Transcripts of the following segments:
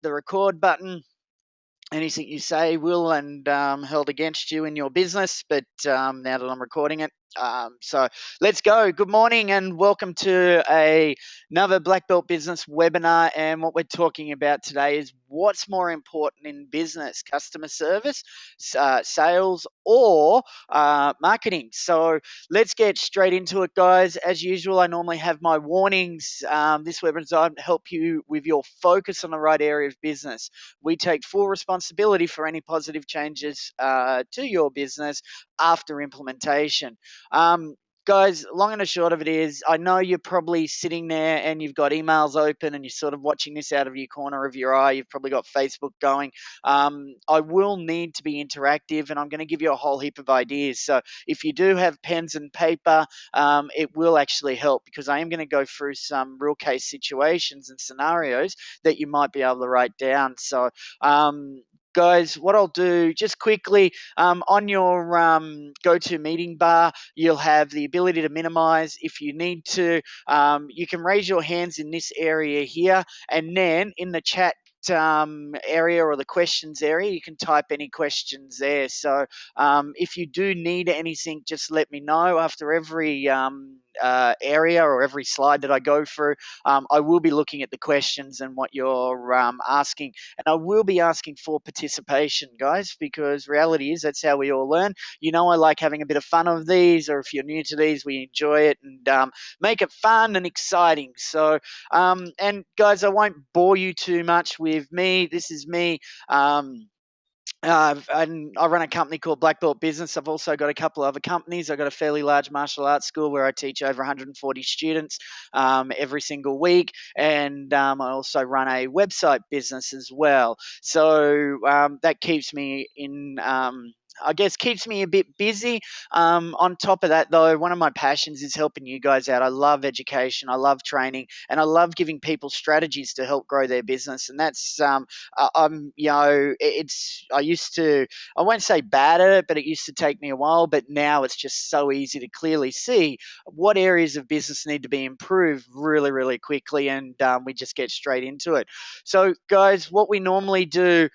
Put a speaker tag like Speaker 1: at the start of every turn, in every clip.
Speaker 1: the record button. Anything you say will and held against you in your business, but now that I'm recording it. So let's go. Good morning and welcome to another Black Belt Business webinar. And what we're talking about today is what's more important in business, customer service, sales, or marketing. So let's get straight into it, guys. As usual, I normally have my warnings. This webinar is designed to help you with your focus on the right area of business. We take full responsibility for any positive changes to your business after implementation. Guys, long and the short of it is, I know you're probably sitting there and you've got emails open and you're sort of watching this out of your corner of your eye. You've probably got Facebook going. I will need to be interactive and I'm going to give you a whole heap of ideas. So if you do have pens and paper, it will actually help because I am going to go through some real case situations and scenarios that you might be able to write down. So, guys, what I'll do just quickly on your go-to meeting bar, you'll have the ability to minimize if you need to. You can raise your hands in this area here, and then in the chat area or the questions area, you can type any questions there. So if you do need anything, just let me know. After every area or every slide that I go through, I will be looking at the questions and what you're asking, and I will be asking for participation, guys, because reality is that's how we all learn. You know, I like having a bit of fun of these, or if you're new to these, we enjoy it and make it fun and exciting. So, and guys, I won't bore you too much with me. This is me. And I run a company called Black Belt Business. I've also got a couple other companies. I've got a fairly large martial arts school where I teach over 140 students every single week. And I also run a website business as well. So that keeps me in... I guess keeps me a bit busy. On top of that, though, one of my passions is helping you guys out. I love education, I love training, and I love giving people strategies to help grow their business. And that's, you know, I used to, I won't say bad at it, but it used to take me a while. But now it's just so easy to clearly see what areas of business need to be improved really, really quickly, and we just get straight into it. So, guys, what we normally do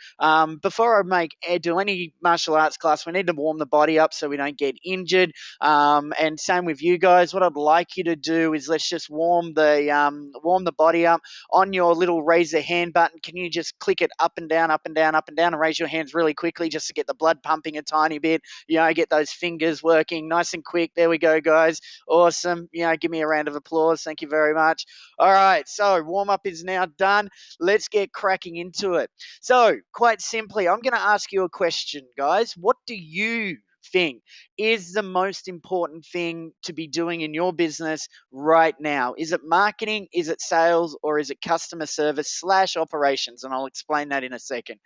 Speaker 1: before I do any martial arts class, we need to warm the body up so we don't get injured. And same with you guys. What I'd like you to do is let's just warm the body up on your little raise the hand button. Can you just click it up and down, up and down, up and down, and raise your hands really quickly just to get the blood pumping a tiny bit? You know, get those fingers working nice and quick. There we go, guys. Awesome. You know, give me a round of applause. Thank you very much. All right, so warm up is now done. Let's get cracking into it. So, quite simply, I'm going to ask you a question, guys. What do you think is the most important thing to be doing in your business right now? Is it marketing? Is it sales? Or is it customer service / operations? And I'll explain that in a second.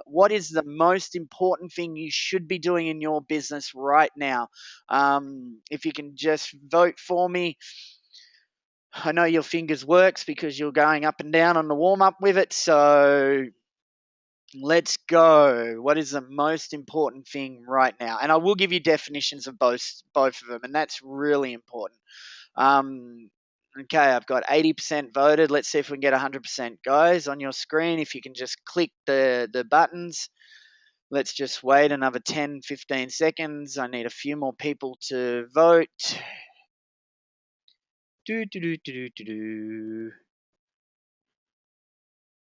Speaker 1: What is the most important thing you should be doing in your business right now? If you can just vote for me. I know your fingers works because you're going up and down on the warm-up with it, so let's go. What is the most important thing right now? And I will give you definitions of both of them, and that's really important. Okay, I've got 80% voted. Let's see if we can get 100%. Guys, on your screen, if you can just click the buttons. Let's just wait another 10, 15 seconds. I need a few more people to vote.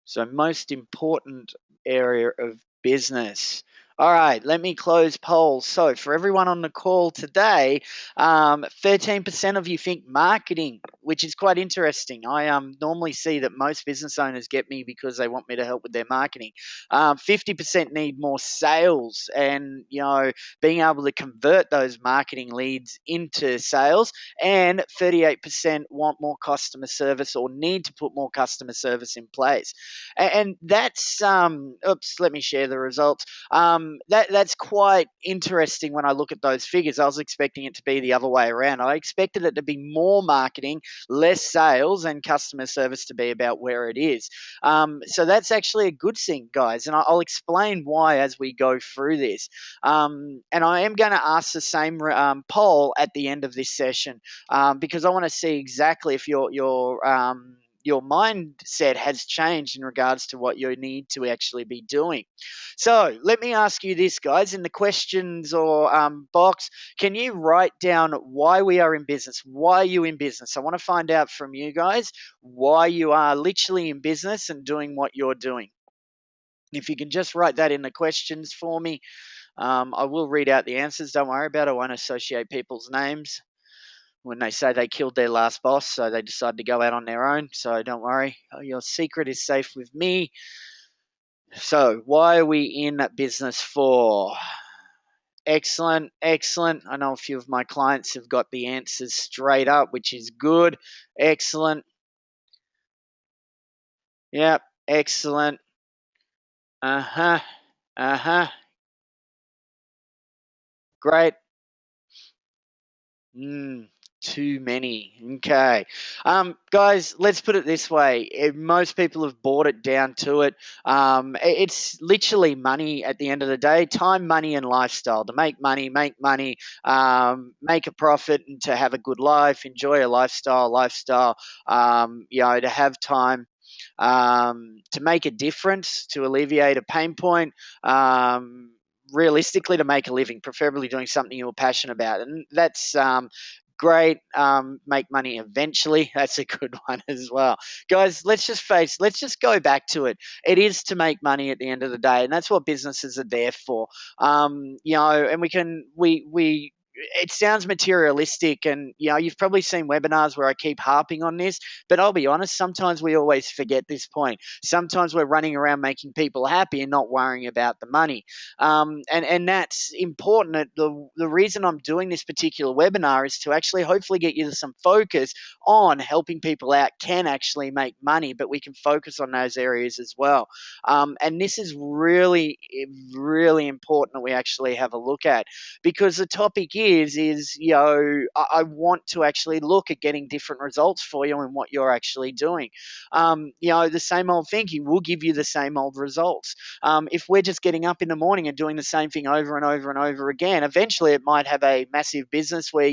Speaker 1: So most important area of business. All right, let me close polls. So for everyone on the call today, 13% of you think marketing, which is quite interesting. I normally see that most business owners get me because they want me to help with their marketing. 50% need more sales and, you know, being able to convert those marketing leads into sales. And 38% want more customer service or need to put more customer service in place. And that's, let me share the results. That's quite interesting when I look at those figures. I was expecting it to be the other way around. I expected it to be more marketing, less sales, and customer service to be about where it is. So that's actually a good thing, guys, and I'll explain why as we go through this. And I am going to ask the same poll at the end of this session because I want to see exactly if you're your mindset has changed in regards to what you need to actually be doing. So let me ask you this, guys, in the questions or box, can you write down why we are in business? Why are you in business? I want to find out from you guys why you are literally in business and doing what you're doing. If you can just write that in the questions for me, I will read out the answers. Don't worry about it. I won't associate people's names when they say they killed their last boss, so they decided to go out on their own. So don't worry. Your secret is safe with me. So, why are we in business for? Excellent, excellent. I know a few of my clients have got the answers straight up, which is good. Excellent. Yep, excellent. Uh huh. Uh huh. Great. Too many. Okay. Guys, let's put it this way. Most people have brought it down to it. It's literally money at the end of the day. Time, money, and lifestyle. To make money, make a profit, and to have a good life, enjoy a lifestyle, to have time, to make a difference, to alleviate a pain point, realistically to make a living, preferably doing something you're passionate about. And that's great. Make money eventually. That's a good one as well. Guys, let's just go back to it. It is to make money at the end of the day, and that's what businesses are there for. And we it sounds materialistic, and you've probably seen webinars where I keep harping on this, but I'll be honest, sometimes we always forget this point. Sometimes we're running around making people happy and not worrying about the money. And that's important. The reason I'm doing this particular webinar is to actually hopefully get you some focus on helping people out can actually make money, but we can focus on those areas as well. And this is really, really important that we actually have a look at, because the topic I want to actually look at getting different results for you and what you're actually doing. The same old thinking will give you the same old results. If we're just getting up in the morning and doing the same thing over and over and over again, eventually it might have a massive business where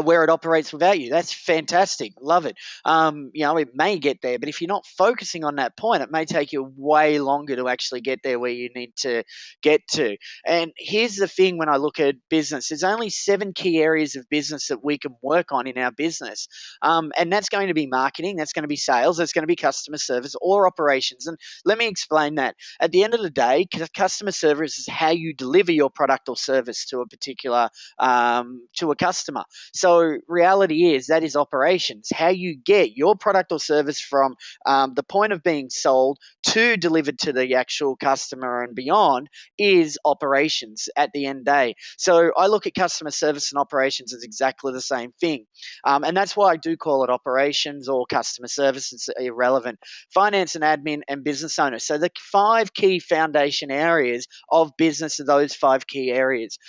Speaker 1: where it operates without you. That's fantastic. Love it. It may get there, but if you're not focusing on that point, it may take you way longer to actually get there where you need to get to. And here's the thing: when I look at business, there's only 7 key areas of business that we can work on in our business. And that's going to be marketing, that's going to be sales, that's going to be customer service or operations. And let me explain that. At the end of the day, customer service is how you deliver your product or service to a particular to a customer. So reality is that is operations. How you get your product or service from the point of being sold to delivered to the actual customer and beyond is operations at the end day. So I look at customer service and operations as exactly the same thing. And that's why I do call it operations or customer service. It's irrelevant. Finance and admin and business owner. So the 5 key foundation areas of business are those 5 key areas.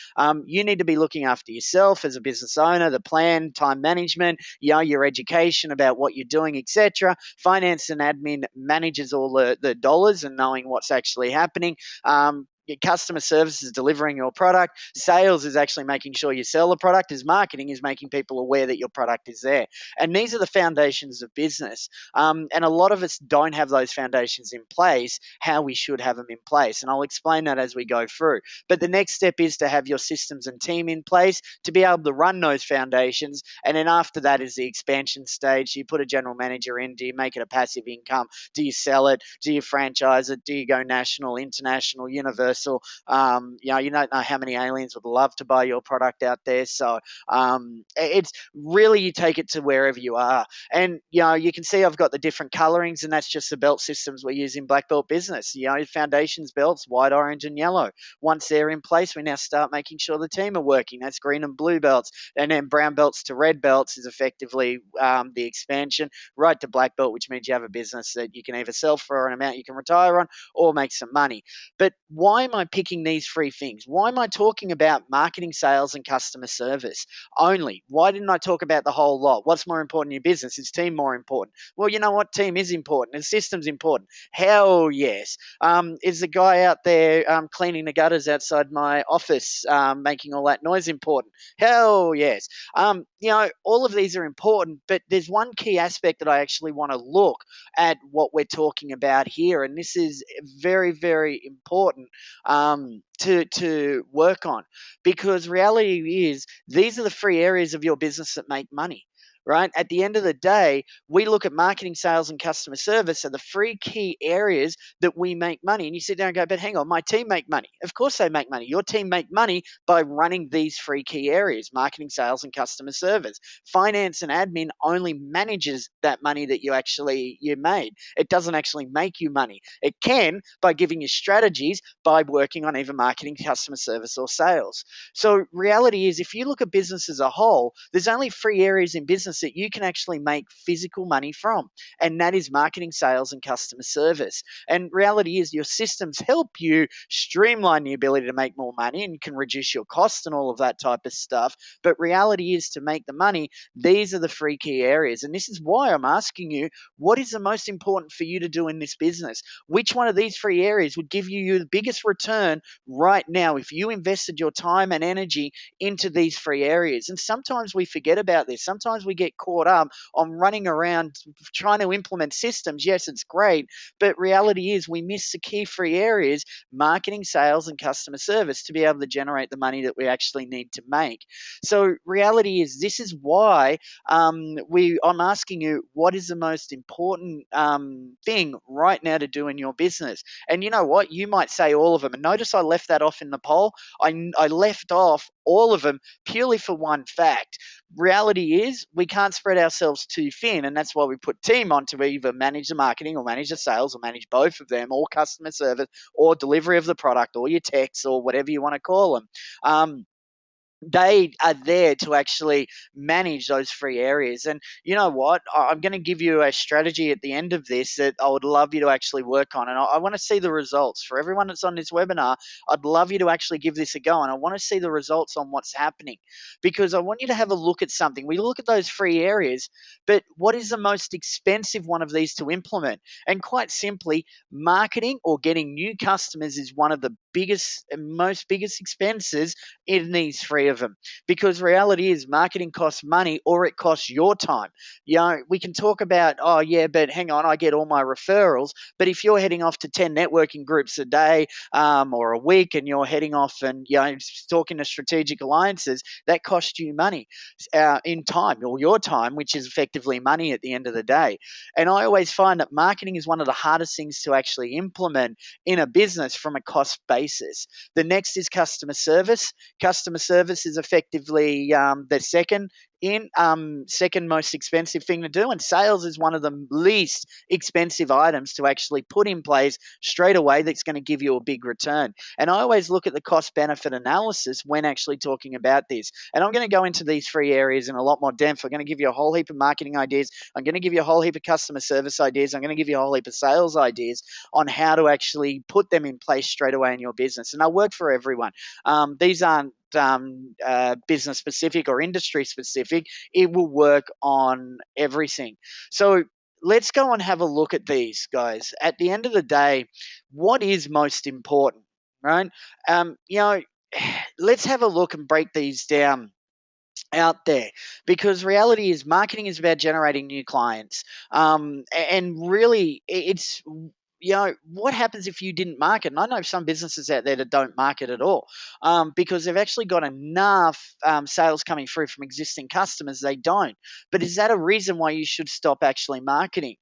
Speaker 1: You need to be looking after yourself as a business owner, the plan, time management, your education about what you're doing, etc. Finance and admin manages all the dollars and knowing what's actually happening. Your customer service is delivering your product. Sales is actually making sure you sell the product. As marketing is making people aware that your product is there. And these are the foundations of business. And a lot of us don't have those foundations in place, how we should have them in place. And I'll explain that as we go through. But the next step is to have your systems and team in place to be able to run those foundations. And then after that is the expansion stage. You put a general manager in. Do you make it a passive income? Do you sell it? Do you franchise it? Do you go national, international, universal? You don't know how many aliens would love to buy your product out there. So it's really, you take it to wherever you are. And, you can see I've got the different colorings, and that's just the belt systems we use in Black Belt Business. Foundations belts, white, orange, and yellow. Once they're in place, we now start making sure the team are working. That's green and blue belts. And then brown belts to red belts is effectively the expansion right to black belt, which means you have a business that you can either sell for an amount you can retire on or make some money. But why am I picking these 3 things? Why am I talking about marketing, sales, and customer service only? Why didn't I talk about the whole lot? What's more important in your business? Is team more important? Well, you know what? Team is important. Is systems important? Hell yes. Is the guy out there cleaning the gutters outside my office making all that noise important? Hell yes. all of these are important, but there's one key aspect that I actually want to look at what we're talking about here, and this is very, very important to work on, because reality is these are the three areas of your business that make money. Right? At the end of the day, we look at marketing, sales, and customer service are the three key areas that we make money. And you sit there and go, but hang on, my team make money. Of course they make money. Your team make money by running these three key areas: marketing, sales, and customer service. Finance and admin only manages that money that you made. It doesn't actually make you money. It can by giving you strategies by working on either marketing, customer service, or sales. So reality is, if you look at business as a whole, there's only three areas in business that you can actually make physical money from, and that is marketing, sales, and customer service. And reality is, your systems help you streamline the ability to make more money and can reduce your costs and all of that type of stuff. But reality is, to make the money, these are the three key areas. And this is why I'm asking you, what is the most important for you to do in this business? Which one of these three areas would give you the biggest return right now if you invested your time and energy into these three areas? And sometimes we forget about this. Sometimes we get caught up on running around trying to implement systems. Yes, it's great, but reality is we miss the key three areas: marketing, sales, and customer service, to be able to generate the money that we actually need to make. So reality is, this is why I'm asking you, what is the most important thing right now to do in your business? And you know what? You might say all of them. And notice I left that off in the poll. I left off all of them purely for one fact. Reality is, we can't spread ourselves too thin, and that's why we put team on to either manage the marketing or manage the sales or manage both of them, or customer service or delivery of the product or your techs or whatever you want to call them. They are there to actually manage those three areas. And you know what? I'm going to give you a strategy at the end of this that I would love you to actually work on. And I want to see the results. For everyone that's on this webinar, I'd love you to actually give this a go. And I want to see the results on what's happening, because I want you to have a look at something. We look at those three areas, but what is the most expensive one of these to implement? And quite simply, marketing or getting new customers is one of the biggest and most biggest expenses in these three of them, because reality is, marketing costs money, or it costs your time. We can talk about, oh yeah, but hang on, I get all my referrals. But if you're heading off to 10 networking groups a day or a week, and you're heading off and talking to strategic alliances, that costs you money in time, or your time, which is effectively money at the end of the day. And I always find that marketing is one of the hardest things to actually implement in a business from a cost basis. The next is customer service. Customer service is effectively the second most expensive thing to do, and sales is one of the least expensive items to actually put in place straight away that's going to give you a big return. And I always look at the cost benefit analysis when actually talking about this. And I'm going to go into these three areas in a lot more depth. I'm going to give you a whole heap of marketing ideas. I'm going to give you a whole heap of customer service ideas. I'm going to give you a whole heap of sales ideas on how to actually put them in place straight away in your business. And they'll work for everyone. These aren't business specific or industry specific. It will work on everything. So let's go and have a look at these, guys. At the end of the day, what is most important, right? Let's have a look and break these down out there, because reality is, marketing is about generating new clients, and really it's what happens if you didn't market? And I know some businesses out there that don't market at all, because they've actually got enough sales coming through from existing customers. They don't. But is that a reason why you should stop actually marketing?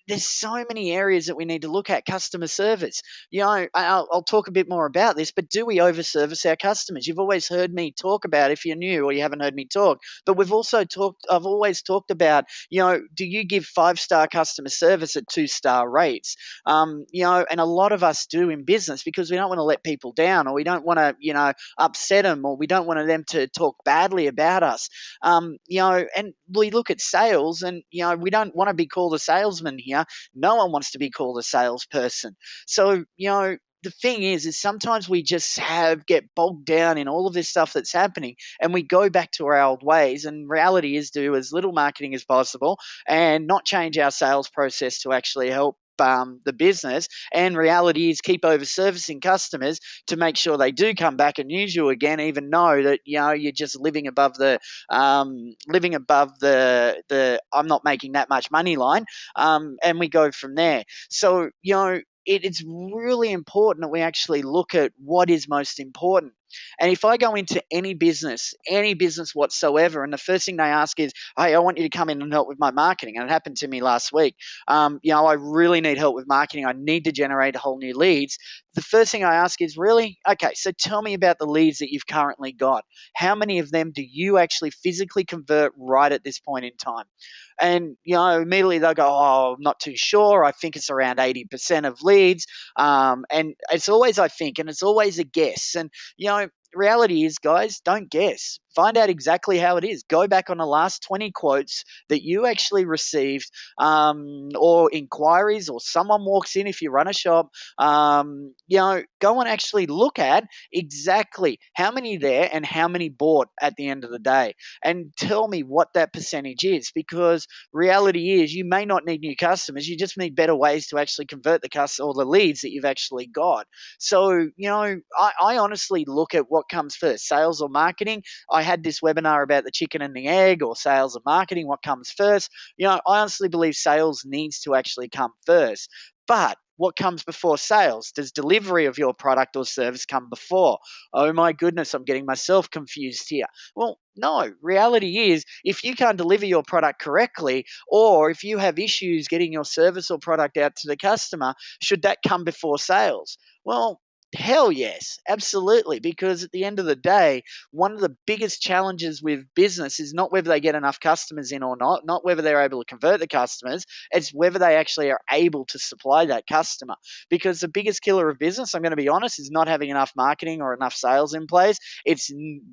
Speaker 1: There's so many areas that we need to look at. Customer service. I'll talk a bit more about this, but do we overservice our customers? You've always heard me talk about, if you're new or you haven't heard me talk, but I've always talked about, do you give 5-star customer service at 2-star rates? And a lot of us do in business, because we don't want to let people down, or we don't want to, upset them, or we don't want them to talk badly about us. And we look at sales, and, we don't want to be called a salesman here. No one wants to be called a salesperson. So, the thing is sometimes we just get bogged down in all of this stuff that's happening, and we go back to our old ways. And reality is, do as little marketing as possible and not change our sales process to actually help the business. And reality is keep over servicing customers to make sure they do come back and use you again, even know that you're just living above the I'm not making that much money line, and we go from there. So it's really important that we actually look at what is most important. And if I go into any business whatsoever, and the first thing they ask is, "Hey, I want you to come in and help with my marketing," and it happened to me last week. I really need help with marketing. I need to generate whole new leads. The first thing I ask is, really? Okay, so tell me about the leads that you've currently got. How many of them do you actually physically convert right at this point in time? And immediately they'll go, "Oh, I'm not too sure. I think it's around 80% of leads." And it's always I think, and it's always a guess. And reality is, guys, don't guess. Find out exactly how it is. Go back on the last 20 quotes that you actually received, or inquiries, or someone walks in if you run a shop. Go and actually look at exactly how many there and how many bought at the end of the day, and tell me what that percentage is. Because reality is, you may not need new customers. You just need better ways to actually convert the customer or the leads that you've actually got. So, I honestly look at what comes first, sales or marketing. I had this webinar about the chicken and the egg, or sales or marketing, what comes first. I honestly believe sales needs to actually come first. But what comes before sales? Does delivery of your product or service come before? Oh my goodness, I'm getting myself confused here. Well, no. Reality is, if you can't deliver your product correctly, or if you have issues getting your service or product out to the customer, should that come before sales? Well, hell yes, absolutely. Because at the end of the day, one of the biggest challenges with business is not whether they get enough customers in or not whether they're able to convert the customers, it's whether they actually are able to supply that customer. Because the biggest killer of business, I'm going to be honest, is not having enough marketing or enough sales in place. It's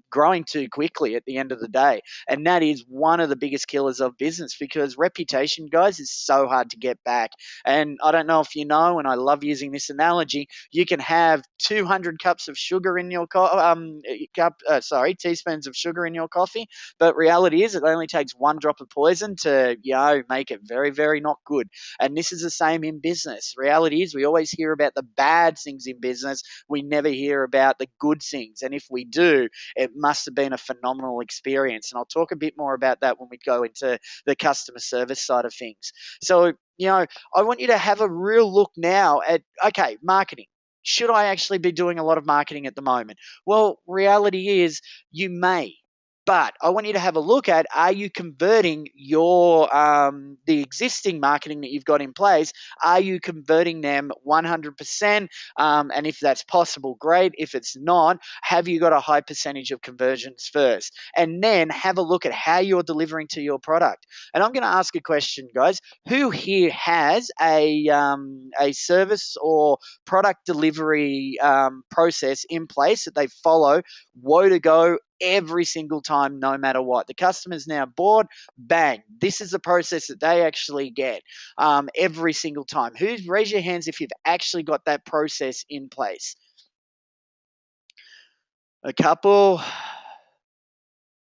Speaker 1: growing too quickly at the end of the day. And that is one of the biggest killers of business, because reputation, guys, is so hard to get back. And I don't know if you know, and I love using this analogy, you can have 200 cups of sugar in your teaspoons of sugar in your coffee, but reality is, it only takes one drop of poison to make it very, very not good. And this is the same in business. Reality is, we always hear about the bad things in business. We never hear about the good things. And if we do, it must have been a phenomenal experience. And I'll talk a bit more about that when we go into the customer service side of things. So, I want you to have a real look now at, okay, marketing. Should I actually be doing a lot of marketing at the moment? Well, reality is, you may. But I want you to have a look at, are you converting your the existing marketing that you've got in place? Are you converting them 100%? And if that's possible, great. If it's not, have you got a high percentage of conversions first? And then have a look at how you're delivering to your product. And I'm going to ask a question, guys. Who here has a service or product delivery process in place that they follow, woe to go, every single time, no matter what? The customer's now bought, bang. This is the process that they actually get every single time. Raise your hands if you've actually got that process in place. A couple.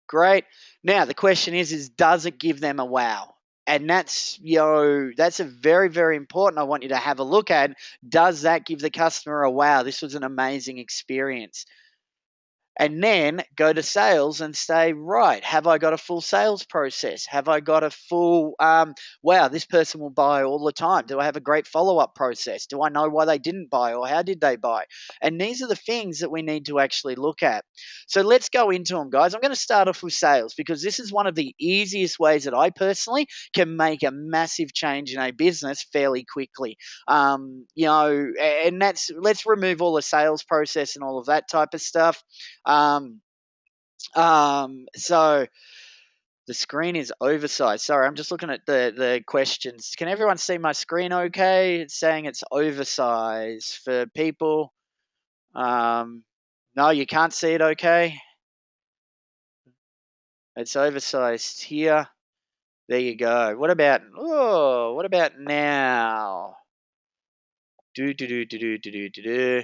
Speaker 1: Great. Now, the question is does it give them a wow? And that's a very, very important. I want you to have a look at, does that give the customer a wow? This was an amazing experience. And then go to sales and say, right, have I got a full sales process? Have I got a full, wow, this person will buy all the time? Do I have a great follow-up process? Do I know why they didn't buy, or how did they buy? And these are the things that we need to actually look at. So let's go into them, guys. I'm going to start off with sales, because this is one of the easiest ways that I personally can make a massive change in a business fairly quickly. And let's remove all the sales process and all of that type of stuff. So the screen is oversized. Sorry, I'm just looking at the questions. Can everyone see my screen okay? It's saying it's oversized for people. No, you can't see it okay? It's oversized here. There you go. What about now? Do do do do do do do do do.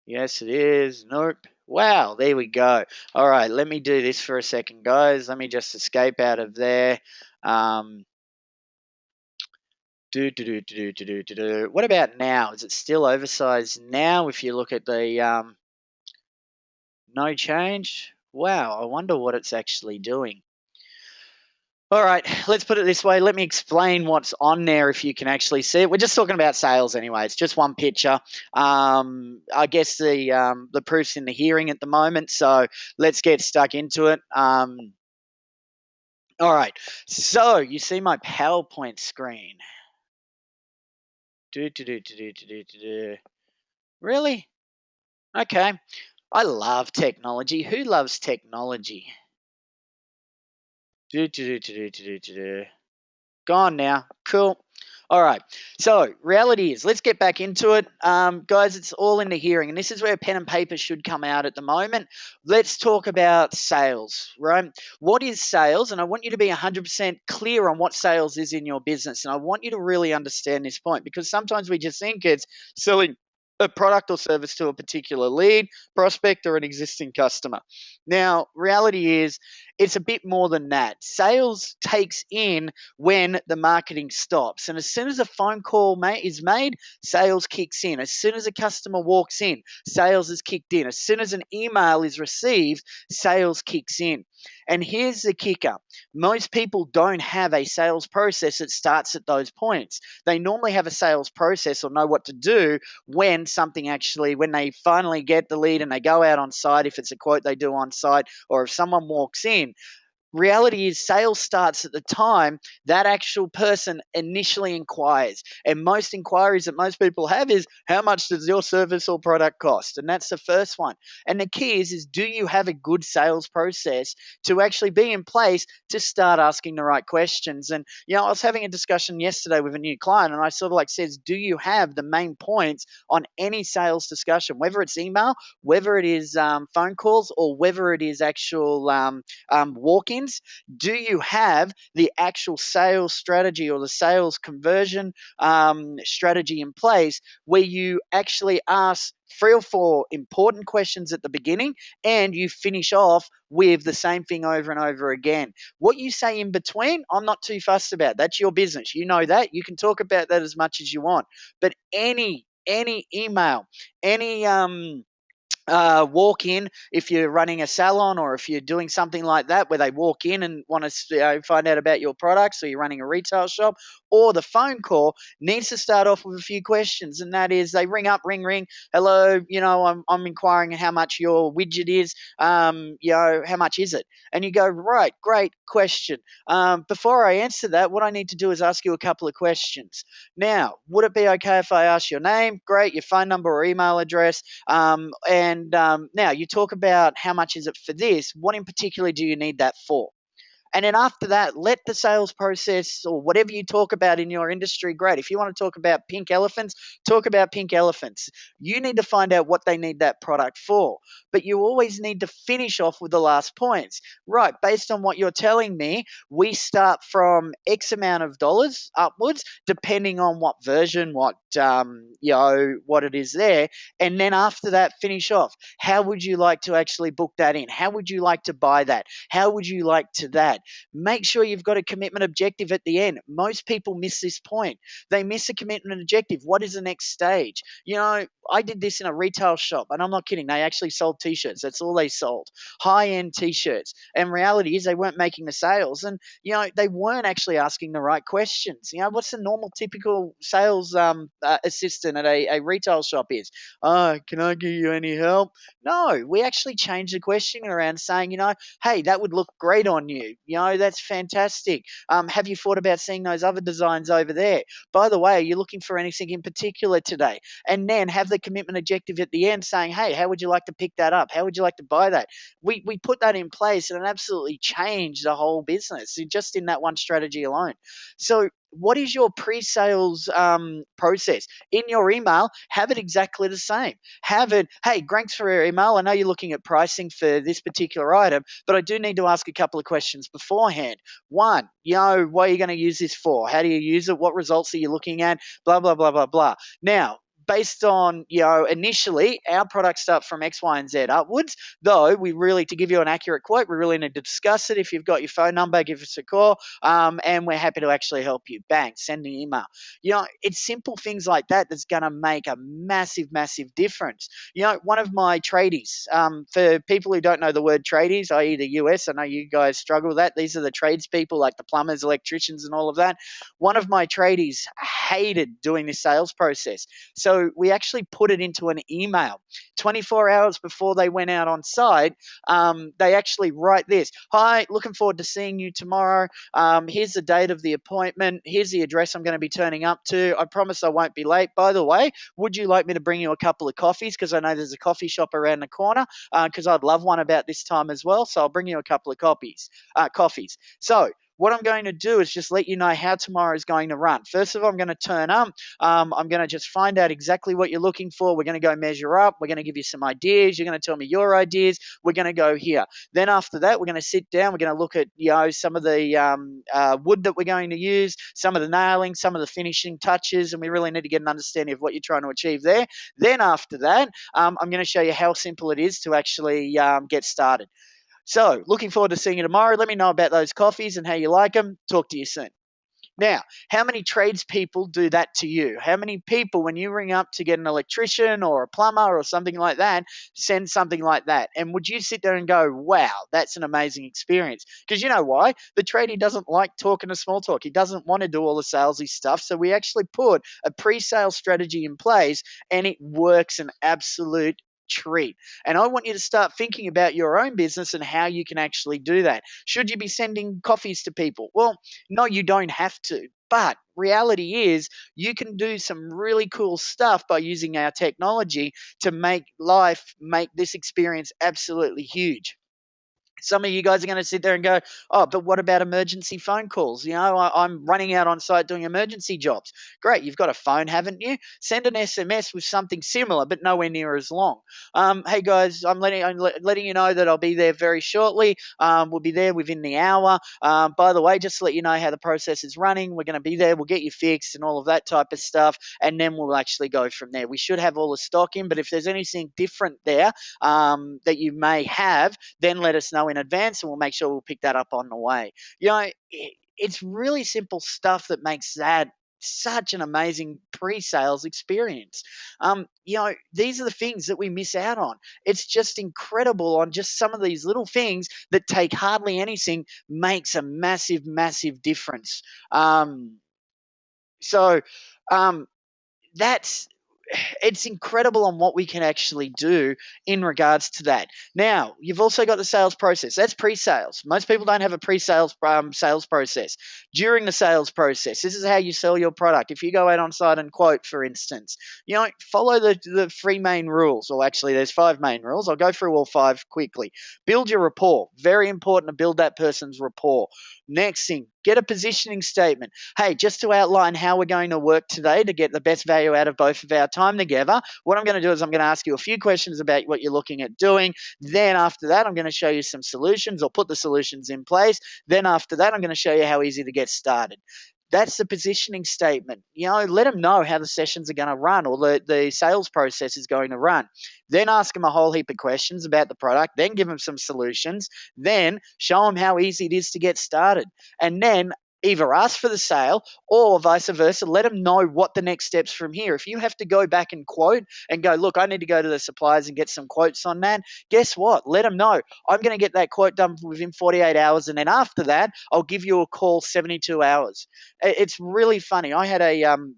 Speaker 1: Yes, it is. Nope. Wow, there we go. All right, let me do this for a second, guys. Let me just escape out of there. Um, What about now? Is it still oversized now? If you look at the no change. Wow, I wonder what it's actually doing. All right, let's put it this way. Let me explain what's on there if you can actually see it. We're just talking about sales anyway. It's just one picture. I guess the proof's in the hearing at the moment, so let's get stuck into it. All right, so you see my PowerPoint screen. Really? Okay. I love technology. Who loves technology? Gone now. Cool. All right. So, reality is, let's get back into it. Guys, it's all in the hearing, and this is where pen and paper should come out at the moment. Let's talk about sales, right? What is sales? And I want you to be 100% clear on what sales is in your business. And I want you to really understand this point, because sometimes we just think it's selling a product or service to a particular lead, prospect, or an existing customer. Now, reality is, it's a bit more than that. Sales takes in when the marketing stops. And as soon as a phone call is made, sales kicks in. As soon as a customer walks in, sales is kicked in. As soon as an email is received, sales kicks in. And here's the kicker. Most people don't have a sales process that starts at those points. They normally have a sales process or know what to do when when they finally get the lead and they go out on site, if it's a quote they do on site, or if someone walks in. Reality is, sales starts at the time that actual person initially inquires. And most inquiries that most people have is, how much does your service or product cost? And that's the first one. And the key is do you have a good sales process to actually be in place to start asking the right questions? And, I was having a discussion yesterday with a new client, and I sort of says, do you have the main points on any sales discussion, whether it's email, whether it is phone calls, or whether it is actual walk-ins? Do you have the actual sales strategy or the sales conversion strategy in place, where you actually ask 3 or 4 important questions at the beginning and you finish off with the same thing over and over again? What you say in between, I'm not too fussed about. That's your business. You know that. You can talk about that as much as you want. But any email, any walk in, if you're running a salon or if you're doing something like that where they walk in and want to find out about your products, or you're running a retail shop, or the phone call needs to start off with a few questions. And that is, they ring up, ring, hello, I'm inquiring how much your widget is, how much is it? And you go, right, great question. Before I answer that, what I need to do is ask you a couple of questions. Now, would it be okay if I ask your name? Great, your phone number or email address. Now you talk about how much is it for this. What in particular do you need that for? And then after that, let the sales process or whatever you talk about in your industry, great. If you want to talk about pink elephants, talk about pink elephants. You need to find out what they need that product for. But you always need to finish off with the last points. Right, based on what you're telling me, we start from X amount of dollars upwards, depending on what version, what it is there. And then after that, finish off. How would you like to actually book that in? How would you like to buy that? How would you like to that? Make sure you've got a commitment objective at the end. Most people miss this point. They miss a commitment objective. What is the next stage? I did this in a retail shop, and I'm not kidding. They actually sold t-shirts. That's all they sold. High-end t-shirts. And reality is, they weren't making the sales, and they weren't actually asking the right questions. What's the normal typical sales assistant at a retail shop is? Oh, can I give you any help? No, we actually changed the question around, saying, hey, that would look great on you. That's fantastic. Have you thought about seeing those other designs over there? By the way, are you looking for anything in particular today? And then have the commitment objective at the end, saying, hey, how would you like to pick that up? How would you like to buy that? We put that in place, and it absolutely changed the whole business just in that one strategy alone. So what is your pre-sales process? In your email, have it exactly the same. Have it, hey, thanks for your email. I know you're looking at pricing for this particular item, but I do need to ask a couple of questions beforehand. One, what are you going to use this for? How do you use it? What results are you looking at? Blah, blah, blah, blah, blah. Now, based on, initially our products start from X, Y, and Z upwards. Though to give you an accurate quote, we really need to discuss it. If you've got your phone number, give us a call, and we're happy to actually help you. Bang, send an email. It's simple things like that that's going to make a massive, massive difference. One of my tradies, for people who don't know the word tradies, i.e. the US, I know you guys struggle with that. These are the tradespeople like the plumbers, electricians, and all of that. One of my tradies hated doing this sales process. So we actually put it into an email. 24 hours before they went out on site, they actually write this: "Hi, looking forward to seeing you tomorrow. Here's the date of the appointment. Here's the address I'm going to be turning up to. I promise I won't be late. By the way, would you like me to bring you a couple of coffees? Because I know there's a coffee shop around the corner, because I'd love one about this time as well. So I'll bring you a couple of coffees. So what I'm going to do is just let you know how tomorrow is going to run. First of all, I'm going to turn up. I'm going to just find out exactly what you're looking for. We're going to go measure up. We're going to give you some ideas. You're going to tell me your ideas. We're going to go here. Then after that, we're going to sit down. We're going to look at some of the wood that we're going to use, some of the nailing, some of the finishing touches, and we really need to get an understanding of what you're trying to achieve there. Then after that, I'm going to show you how simple it is to actually get started. So, looking forward to seeing you tomorrow. Let me know about those coffees and how you like them. Talk to you soon. Now, how many tradespeople do that to you? How many people, when you ring up to get an electrician or a plumber or something like that, send something like that? And would you sit there and go, wow, that's an amazing experience? Because you know why? The tradie doesn't like talking to small talk. He doesn't want to do all the salesy stuff. So we actually put a pre-sale strategy in place, and it works an absolute treat. And I want you to start thinking about your own business and how you can actually do that. Should you be sending coffees to people? Well, no, you don't have to. But reality is, you can do some really cool stuff by using our technology to make this experience absolutely huge. Some of you guys are going to sit there and go, oh, but what about emergency phone calls? I'm running out on site doing emergency jobs. Great, you've got a phone, haven't you? Send an SMS with something similar, but nowhere near as long. Hey guys, I'm letting you know that I'll be there very shortly. We'll be there within the hour. By the way, just to let you know how the process is running, we're going to be there. We'll get you fixed and all of that type of stuff, and then we'll actually go from there. We should have all the stock in, but if there's anything different there that you may have, then let us know in advance and we'll make sure we'll pick that up on the way. It's really simple stuff that makes that such an amazing pre-sales experience. These are the things that we miss out on. It's just incredible on just some of these little things that take hardly anything, makes a massive, massive difference. So that's it's incredible on what we can actually do in regards to that. Now, you've also got the sales process. That's pre-sales. Most people don't have a pre-sales sales process. During the sales process, this is how you sell your product. If you go out on site and quote, for instance, follow the three main rules. Or actually, there's five main rules. I'll go through all five quickly. Build your rapport. Very important to build that person's rapport. Next thing, get a positioning statement. Hey, just to outline how we're going to work today to get the best value out of both of our time together, what I'm going to do is I'm going to ask you a few questions about what you're looking at doing. Then after that, I'm going to show you some solutions or put the solutions in place. Then after that, I'm going to show you how easy to get started. That's the positioning statement. Let them know how the sessions are going to run or the sales process is going to run. Then ask them a whole heap of questions about the product. Then give them some solutions. Then show them how easy it is to get started. And then either ask for the sale or vice versa, let them know what the next steps from here. If you have to go back and quote and go, look, I need to go to the suppliers and get some quotes on that, guess what? Let them know. I'm going to get that quote done within 48 hours, and then after that, I'll give you a call 72 hours. It's really funny. I had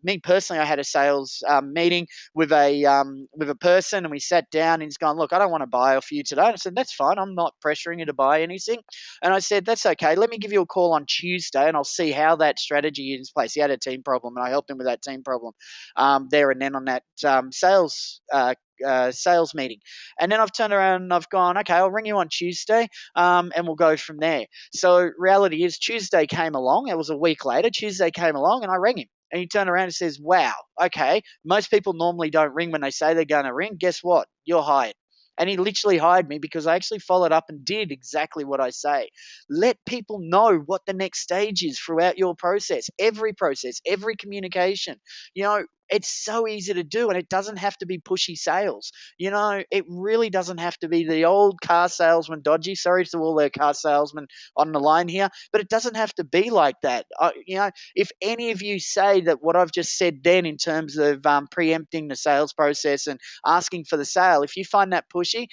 Speaker 1: me personally, I had a sales meeting with a person, and we sat down, and he's going, look, I don't want to buy off you today. And I said, that's fine. I'm not pressuring you to buy anything. And I said, that's okay. Let me give you a call on Tuesday, and I'll see how that strategy is in place. He had a team problem, and I helped him with that team problem there and then on that sales meeting. And then I've turned around and I've gone, okay, I'll ring you on Tuesday, and we'll go from there. So reality is Tuesday came along. It was a week later. Tuesday came along, and I rang him. And he turned around and says, wow, okay, most people normally don't ring when they say they're going to ring. Guess what? You're hired. And he literally hired me because I actually followed up and did exactly what I say. Let people know what the next stage is throughout your process, every communication. it's so easy to do, and it doesn't have to be pushy sales. It really doesn't have to be the old car salesman dodgy. Sorry to all the car salesmen on the line here, but it doesn't have to be like that. If any of you say that what I've just said then in terms of preempting the sales process and asking for the sale, if you find that pushy,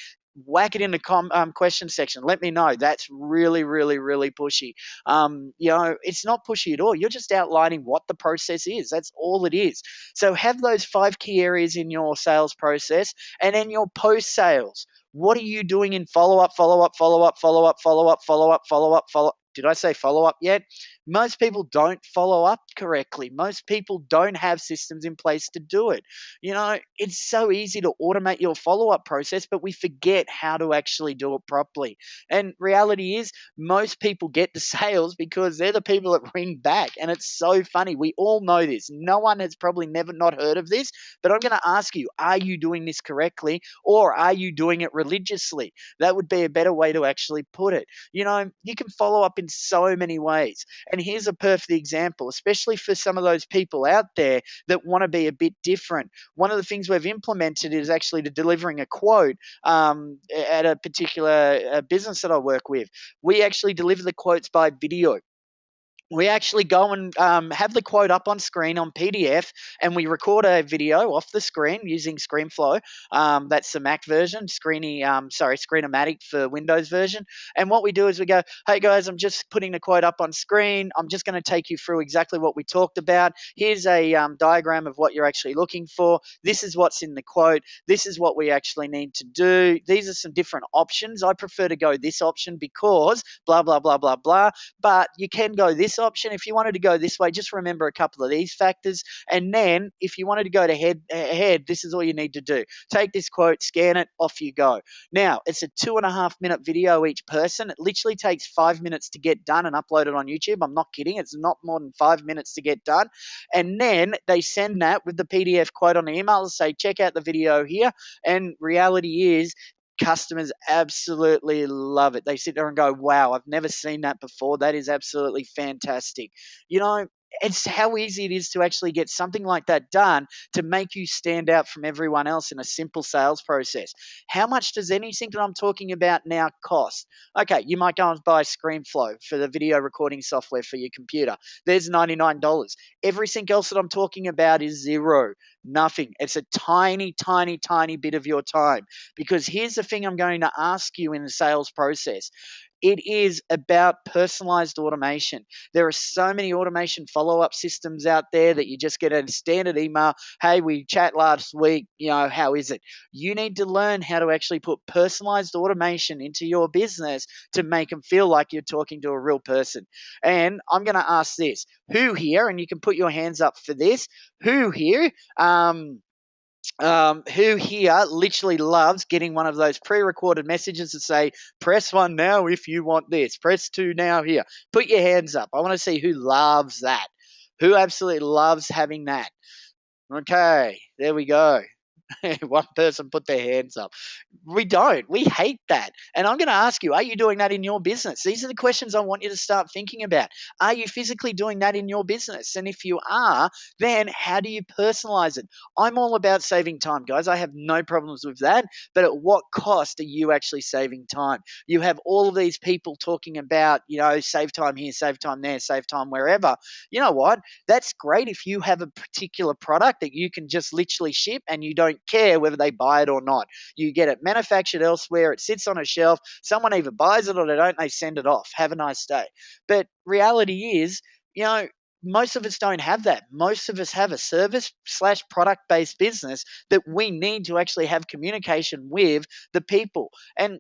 Speaker 1: whack it in the question section. Let me know. That's really, really, really pushy. It's not pushy at all. You're just outlining what the process is. That's all it is. So have those 5 key areas in your sales process, and then your post sales. What are you doing in follow up, follow up, follow up, follow up, follow up, follow up, follow up, follow up? Did I say follow up yet? Most people don't follow up correctly. Most people don't have systems in place to do it. It's so easy to automate your follow up process, but we forget how to actually do it properly. And reality is, most people get the sales because they're the people that ring back. And it's so funny. We all know this. No one has probably never not heard of this, but I'm going to ask you, are you doing this correctly, or are you doing it religiously? That would be a better way to actually put it. You can follow up in so many ways. And here's a perfect example, especially for some of those people out there that want to be a bit different. One of the things we've implemented is actually to delivering a quote at a particular business that I work with. We actually deliver the quotes by video. We actually go and have the quote up on screen on PDF, and we record a video off the screen using ScreenFlow. That's the Mac version, Screenomatic for Windows version. And what we do is we go, hey guys, I'm just putting the quote up on screen. I'm just going to take you through exactly what we talked about. Here's a diagram of what you're actually looking for. This is what's in the quote. This is what we actually need to do. These are some different options. I prefer to go this option because blah, blah, blah, blah, blah. But you can go this option. If you wanted to go this way, just remember a couple of these factors. And then if you wanted to go to head, this is all you need to do. Take this quote, scan it, off you go. Now, it's a 2.5-minute video each person. It literally takes 5 minutes to get done and upload it on YouTube. I'm not kidding. It's not more than 5 minutes to get done. And then they send that with the PDF quote on the email and say, check out the video here. And reality is, customers absolutely love it. They sit there and go, wow, I've never seen that before. That is absolutely fantastic. It's how easy it is to actually get something like that done to make you stand out from everyone else in a simple sales process. How much does anything that I'm talking about now cost? Okay, you might go and buy ScreenFlow for the video recording software for your computer. There's $99. Everything else that I'm talking about is zero. Nothing. It's a tiny, tiny, tiny bit of your time. Because here's the thing I'm going to ask you in the sales process. It is about personalized automation. There are so many automation follow-up systems out there that you just get a standard email. Hey, we chat last week. How is it? You need to learn how to actually put personalized automation into your business to make them feel like you're talking to a real person. And I'm going to ask this. Who here, and you can put your hands up for this, who here who here literally loves getting one of those pre-recorded messages that say, press 1 now if you want this, press 2 now here. Put your hands up. I want to see who loves that. Who absolutely loves having that? Okay, there we go. One person put their hands up. We don't. We hate that. And I'm going to ask you, are you doing that in your business? These are the questions I want you to start thinking about. Are you physically doing that in your business? And if you are, then how do you personalize it? I'm all about saving time, guys. I have no problems with that. But at what cost are you actually saving time? You have all of these people talking about, save time here, save time there, save time wherever. You know what? That's great if you have a particular product that you can just literally ship and you don't care whether they buy it or not. You get it manufactured elsewhere, it sits on a shelf, someone either buys it or they don't, they send it off. Have a nice day. But reality is, most of us don't have that. Most of us have a service/product-based business that we need to actually have communication with the people. And,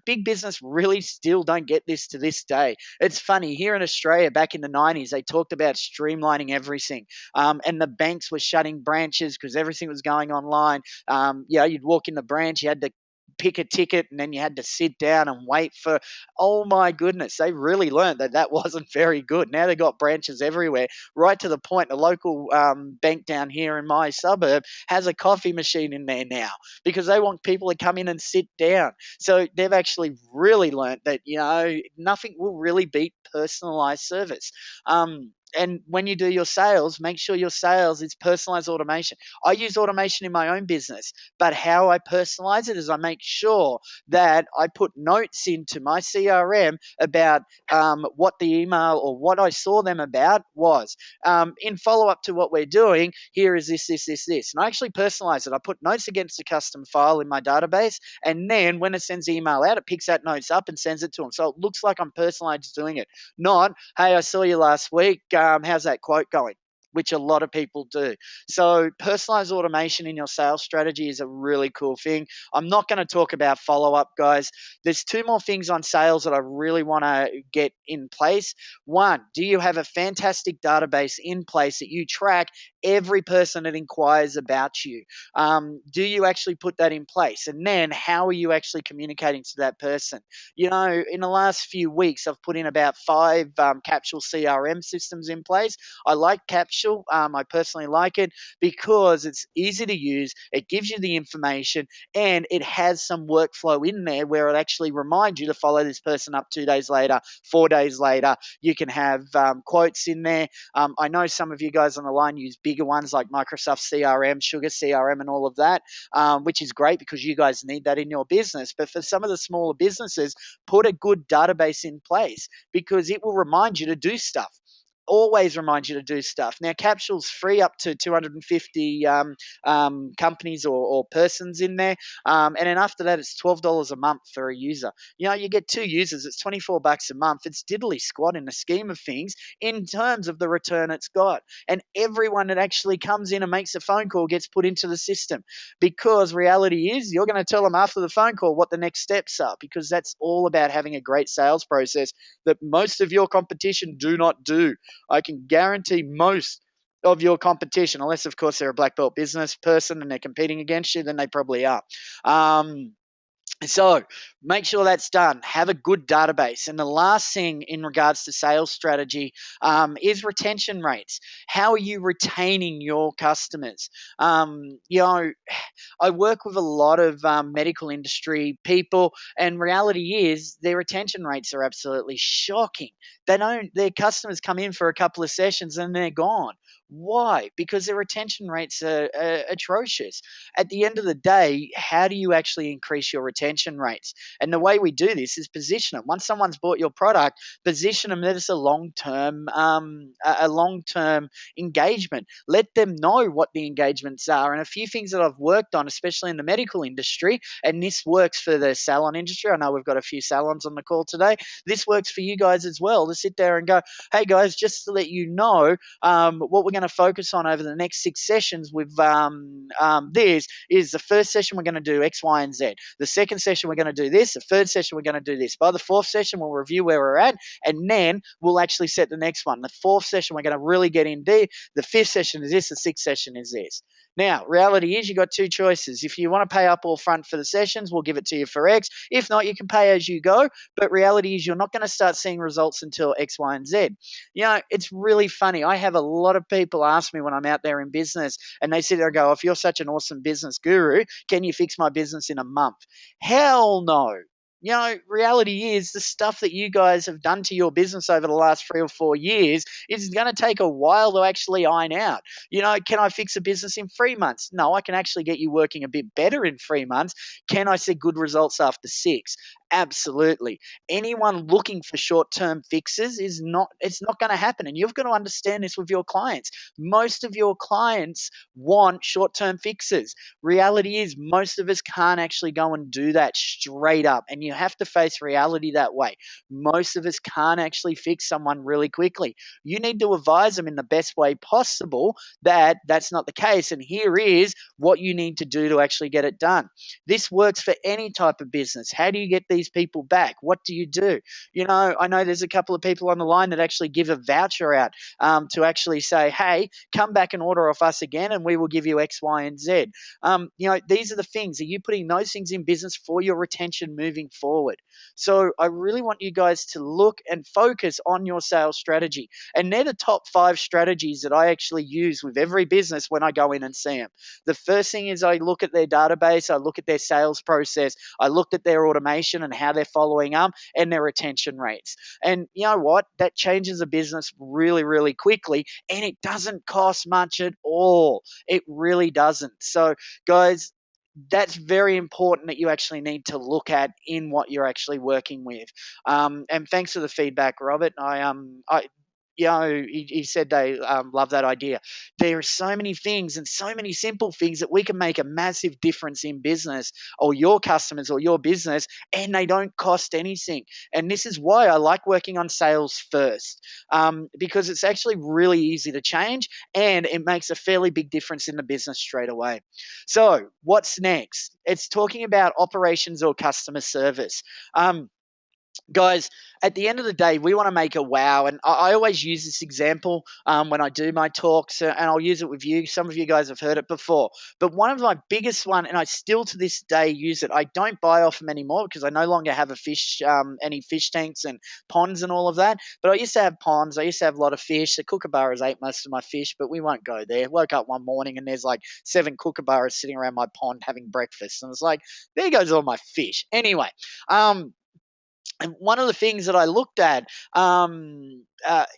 Speaker 1: big business really still don't get this to this day. It's funny. Here in Australia, back in the 90s, they talked about streamlining everything. And the banks were shutting branches because everything was going online. You'd walk in the branch, you had to pick a ticket, and then you had to sit down and wait for, oh my goodness, they really learned that wasn't very good. Now they've got branches everywhere, right to the point the local bank down here in my suburb has a coffee machine in there now because they want people to come in and sit down. So they've actually really learned that, nothing will really beat personalized service. And when you do your sales, make sure your sales is personalized automation. I use automation in my own business, but how I personalize it is I make sure that I put notes into my CRM about what the email or what I saw them about was. In follow up to what we're doing, here is this. And I actually personalize it. I put notes against a custom file in my database, and then when it sends the email out, it picks that notes up and sends it to them. So it looks like I'm personalized doing it, not, hey, I saw you last week. How's that quote going? Which a lot of people do. So, personalized automation in your sales strategy is a really cool thing. I'm not going to talk about follow up, guys. There's two more things on sales that I really want to get in place. One, do you have a fantastic database in place that you track every person that inquires about you? Do you actually put that in place? And then, how are you actually communicating to that person? In the last few weeks, I've put in about 5 Capsule CRM systems in place. I like Capsule. I personally like it because it's easy to use. It gives you the information, and it has some workflow in there where it actually reminds you to follow this person up 2 days later, 4 days later. You can have quotes in there. I know some of you guys on the line use bigger ones like Microsoft CRM, Sugar CRM, and all of that, which is great because you guys need that in your business. But for some of the smaller businesses, put a good database in place because it will remind you to do stuff. Always remind you to do stuff. Now, Capsule's free up to 250 companies or persons in there, and then after that, it's $12 a month for a user. You get 2 users, it's $24 a month. It's diddly squat in the scheme of things in terms of the return it's got. And everyone that actually comes in and makes a phone call gets put into the system, because reality is you're going to tell them after the phone call what the next steps are, because that's all about having a great sales process that most of your competition do not do. I can guarantee most of your competition, unless of course they're a black belt business person and they're competing against you, then they probably are. So make sure that's done. Have a good database. And the last thing in regards to sales strategy is retention rates. How are you retaining your customers? I work with a lot of medical industry people, and reality is their retention rates are absolutely shocking. Their customers come in for a couple of sessions and they're gone. Why? Because their retention rates are atrocious. At the end of the day, how do you actually increase your retention rates? And the way we do this is position them. Once someone's bought your product, position them that it's a long-term engagement. Let them know what the engagements are. And a few things that I've worked on, especially in the medical industry, and this works for the salon industry. I know we've got a few salons on the call today. This works for you guys as well, to sit there and go, hey guys, just to let you know, what we're going to focus on over the next 6 sessions with this is the first session we're going to do X, Y, and Z. The second session we're going to do this. The third session we're going to do this. By the 4th session, we'll review where we're at, and then we'll actually set the next one. The 4th session, we're going to really get in deep. The 5th session is this. The 6th session is this. Now, reality is you've got 2 choices. If you want to pay up all front for the sessions, we'll give it to you for X. If not, you can pay as you go. But reality is you're not going to start seeing results until X, Y, and Z. It's really funny. I have a lot of people ask me when I'm out there in business, and they sit there and go, if you're such an awesome business guru, can you fix my business in a month? Hell no. Reality is the stuff that you guys have done to your business over the last 3 or 4 years is going to take a while to actually iron out. Can I fix a business in 3 months? No, I can actually get you working a bit better in 3 months. Can I see good results after 6? Absolutely. Anyone looking for short-term fixes it's not going to happen. And you've got to understand this with your clients. Most of your clients want short-term fixes. Reality is most of us can't actually go and do that straight up. And you have to face reality that way. Most of us can't actually fix someone really quickly. You need to advise them in the best way possible that that's not the case. And here is what you need to do to actually get it done. This works for any type of business. How do you get these people back? What do you do? I know there's a couple of people on the line that actually give a voucher out to actually say, hey, come back and order off us again and we will give you X, Y, and Z. These are the things. Are you putting those things in business for your retention moving forward? So I really want you guys to look and focus on your sales strategy. And they're the top 5 strategies that I actually use with every business when I go in and see them. The first thing is I look at their database, I look at their sales process, I looked at their automation and how they're following up and their retention rates. And you know what? That changes a business really, really quickly, and it doesn't cost much at all. It really doesn't. So, guys, that's very important that you actually need to look at in what you're actually working with. And thanks for the feedback, Robert. He said they love that idea. There are so many things and so many simple things that we can make a massive difference in business or your customers or your business, and they don't cost anything. And this is why I like working on sales first, because it's actually really easy to change and it makes a fairly big difference in the business straight away. So, what's next? It's talking about operations or customer service. Guys, at the end of the day, we want to make a wow. And I always use this example when I do my talks, and I'll use it with you. Some of you guys have heard it before. But one of my biggest one, and I still to this day use it, I don't buy off them anymore because I no longer have any fish tanks and ponds and all of that. But I used to have ponds. I used to have a lot of fish. The kookaburras ate most of my fish, but we won't go there. Woke up one morning and there's like 7 kookaburras sitting around my pond having breakfast. And it's like, there goes all my fish. Anyway, and one of the things that I looked at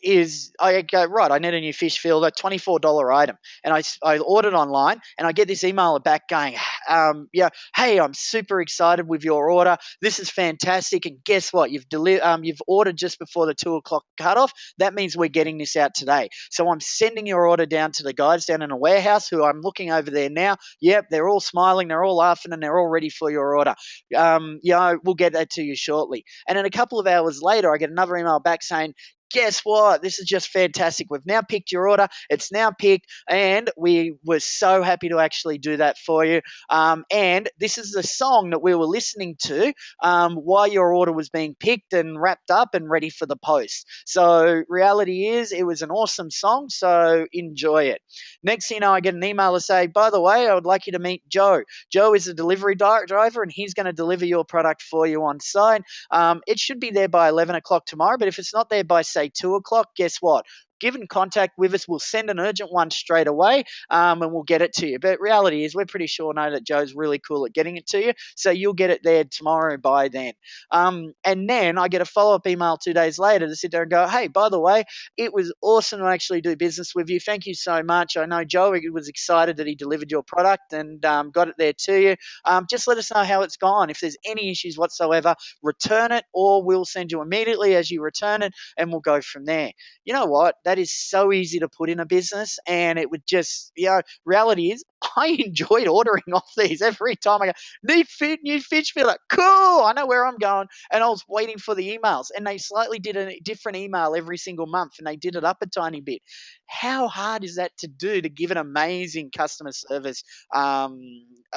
Speaker 1: is I go, right, I need a new fish filter, $24 item. And I ordered online and I get this email back going, hey, I'm super excited with your order. This is fantastic. And guess what? You've ordered just before the 2 o'clock cutoff. That means we're getting this out today. So I'm sending your order down to the guys down in a warehouse who I'm looking over there now. Yep, they're all smiling, they're all laughing, and they're all ready for your order. We'll get that to you shortly. And then a couple of hours later, I get another email back saying, guess what? This is just fantastic. We've now picked your order. It's now picked, and we were so happy to actually do that for you. And this is the song that we were listening to while your order was being picked and wrapped up and ready for the post. So reality is it was an awesome song, so enjoy it. Next thing you know, I get an email to say, by the way, I would like you to meet Joe. Joe is a delivery driver, and he's going to deliver your product for you on site. It should be there by 11 o'clock tomorrow, but if it's not there by, say, 2 o'clock, guess what? Get in contact with us. We'll send an urgent one straight away, and we'll get it to you. But reality is we're pretty sure know that Joe's really cool at getting it to you, so you'll get it there tomorrow by then. And then I get a follow-up email 2 days later to sit there and go, hey, by the way, it was awesome to actually do business with you. Thank you so much. I know Joe was excited that he delivered your product and got it there to you. Just let us know how it's gone. If there's any issues whatsoever, return it, or we'll send you immediately as you return it, and we'll go from there. You know what? That is so easy to put in a business, and it would just, reality is I enjoyed ordering off these every time I go, new fish fillet, cool, I know where I'm going, and I was waiting for the emails, and they slightly did a different email every single month, and they did it up a tiny bit. How hard is that to do to give an amazing customer service a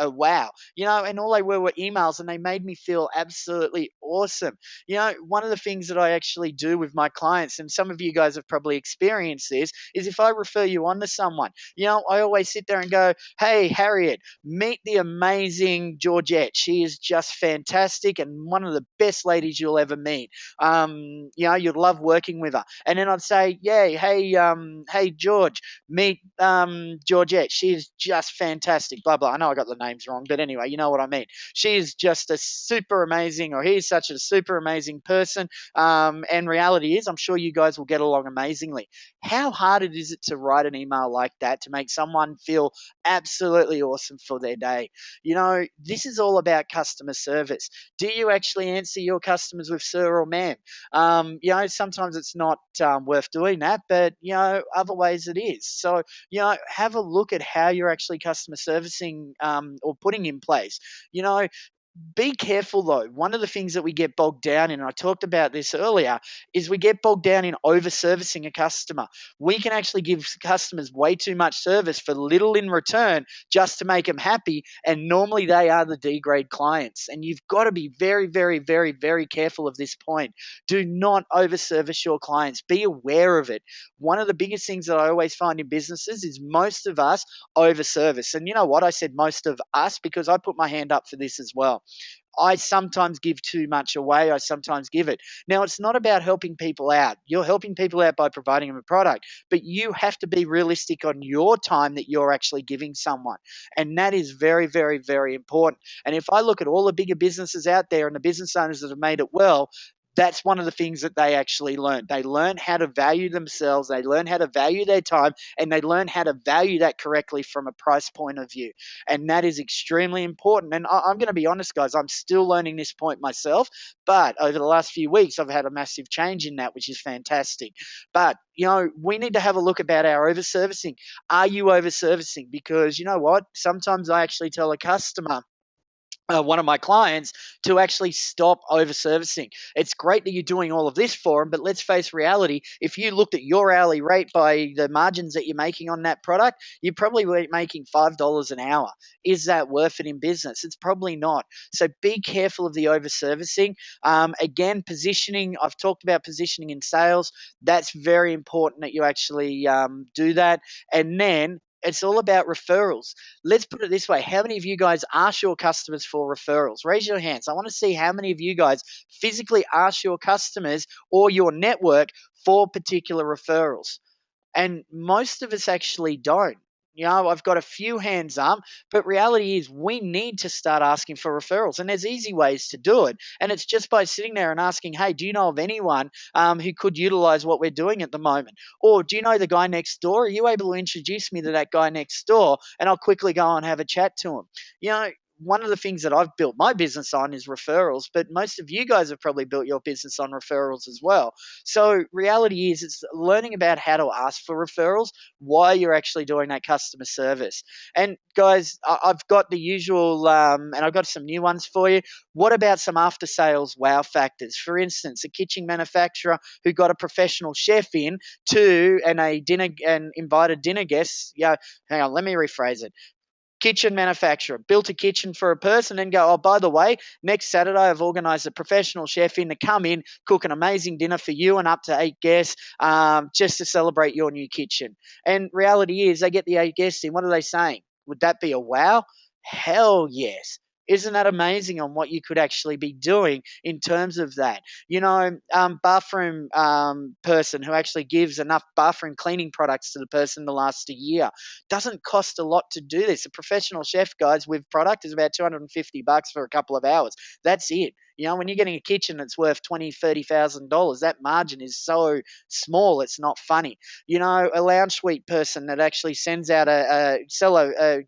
Speaker 1: wow? And all they were emails, and they made me feel absolutely awesome. One of the things that I actually do with my clients, and some of you guys have probably experienced this, is if I refer you on to someone, I always sit there and go, hey, Harriet, meet the amazing Georgette. She is just fantastic and one of the best ladies you'll ever meet. You'd love working with her. And then I'd say, yeah, hey, George, meet Georgette. She is just fantastic, blah, blah. I know I got the names wrong, but anyway, you know what I mean. She is just a super amazing, or he's such a super amazing person. And reality is, I'm sure you guys will get along amazingly. How hard is it to write an email like that to make someone feel absolutely awesome for their day? This is all about customer service. Do you actually answer your customers with sir or ma'am? Sometimes it's not worth doing that, but other ways it is. So have a look at how you're actually customer servicing or putting in place. Be careful though. One of the things that we get bogged down in, and I talked about this earlier, is we get bogged down in over servicing a customer. We can actually give customers way too much service for little in return just to make them happy, and normally they are the D grade clients. And you've got to be very, very, very, very careful of this point. Do not over service your clients. Be aware of it. One of the biggest things that I always find in businesses is most of us over service. And you know what? I said most of us because I put my hand up for this as well. I sometimes give too much away. I sometimes give it. Now, it's not about helping people out. You're helping people out by providing them a product, but you have to be realistic on your time that you're actually giving someone. And that is very, very, very important. And if I look at all the bigger businesses out there and the business owners that have made it well, that's one of the things that they actually learn. They learn how to value themselves, they learn how to value their time, and they learn how to value that correctly from a price point of view. And that is extremely important. And I'm going to be honest, guys, I'm still learning this point myself. But over the last few weeks, I've had a massive change in that, which is fantastic. But, we need to have a look about our over servicing. Are you over servicing? Because you know what? Sometimes I actually tell a customer, one of my clients, to actually stop over servicing. It's great that you're doing all of this for them, but let's face reality. If you looked at your hourly rate by the margins that you're making on that product, you're probably making $5 an hour. Is that worth it in business? It's probably not. So be careful of the over servicing. Again, positioning. I've talked about positioning in sales. That's very important that you actually do that. And then it's all about referrals. Let's put it this way. How many of you guys ask your customers for referrals? Raise your hands. I want to see how many of you guys physically ask your customers or your network for particular referrals. And most of us actually don't. I've got a few hands up, but reality is we need to start asking for referrals. And there's easy ways to do it. And it's just by sitting there and asking, hey, do you know of anyone who could utilize what we're doing at the moment? Or do you know the guy next door? Are you able to introduce me to that guy next door? And I'll quickly go and have a chat to him. One of the things that I've built my business on is referrals, but most of you guys have probably built your business on referrals as well. So reality is it's learning about how to ask for referrals while you're actually doing that customer service. And guys, I've got the usual, and I've got some new ones for you. What about some after sales wow factors? For instance, a kitchen manufacturer who got a professional chef in to and a dinner and invited dinner guests. Yeah, hang on, let me rephrase it. Kitchen manufacturer built a kitchen for a person and go, oh, by the way, next Saturday I've organised a professional chef in to come in, cook an amazing dinner for you and up to 8 guests, just to celebrate your new kitchen. And reality is they get the 8 guests in. What are they saying? Would that be a wow? Hell yes. Isn't that amazing on what you could actually be doing in terms of that? Bathroom person who actually gives enough bathroom cleaning products to the person to last a year. Doesn't cost a lot to do this. A professional chef, guys, with product is about $250 for a couple of hours. That's it. When you're getting a kitchen that's worth $20,000, $30,000, that margin is so small, it's not funny. A lounge suite person that actually sends out a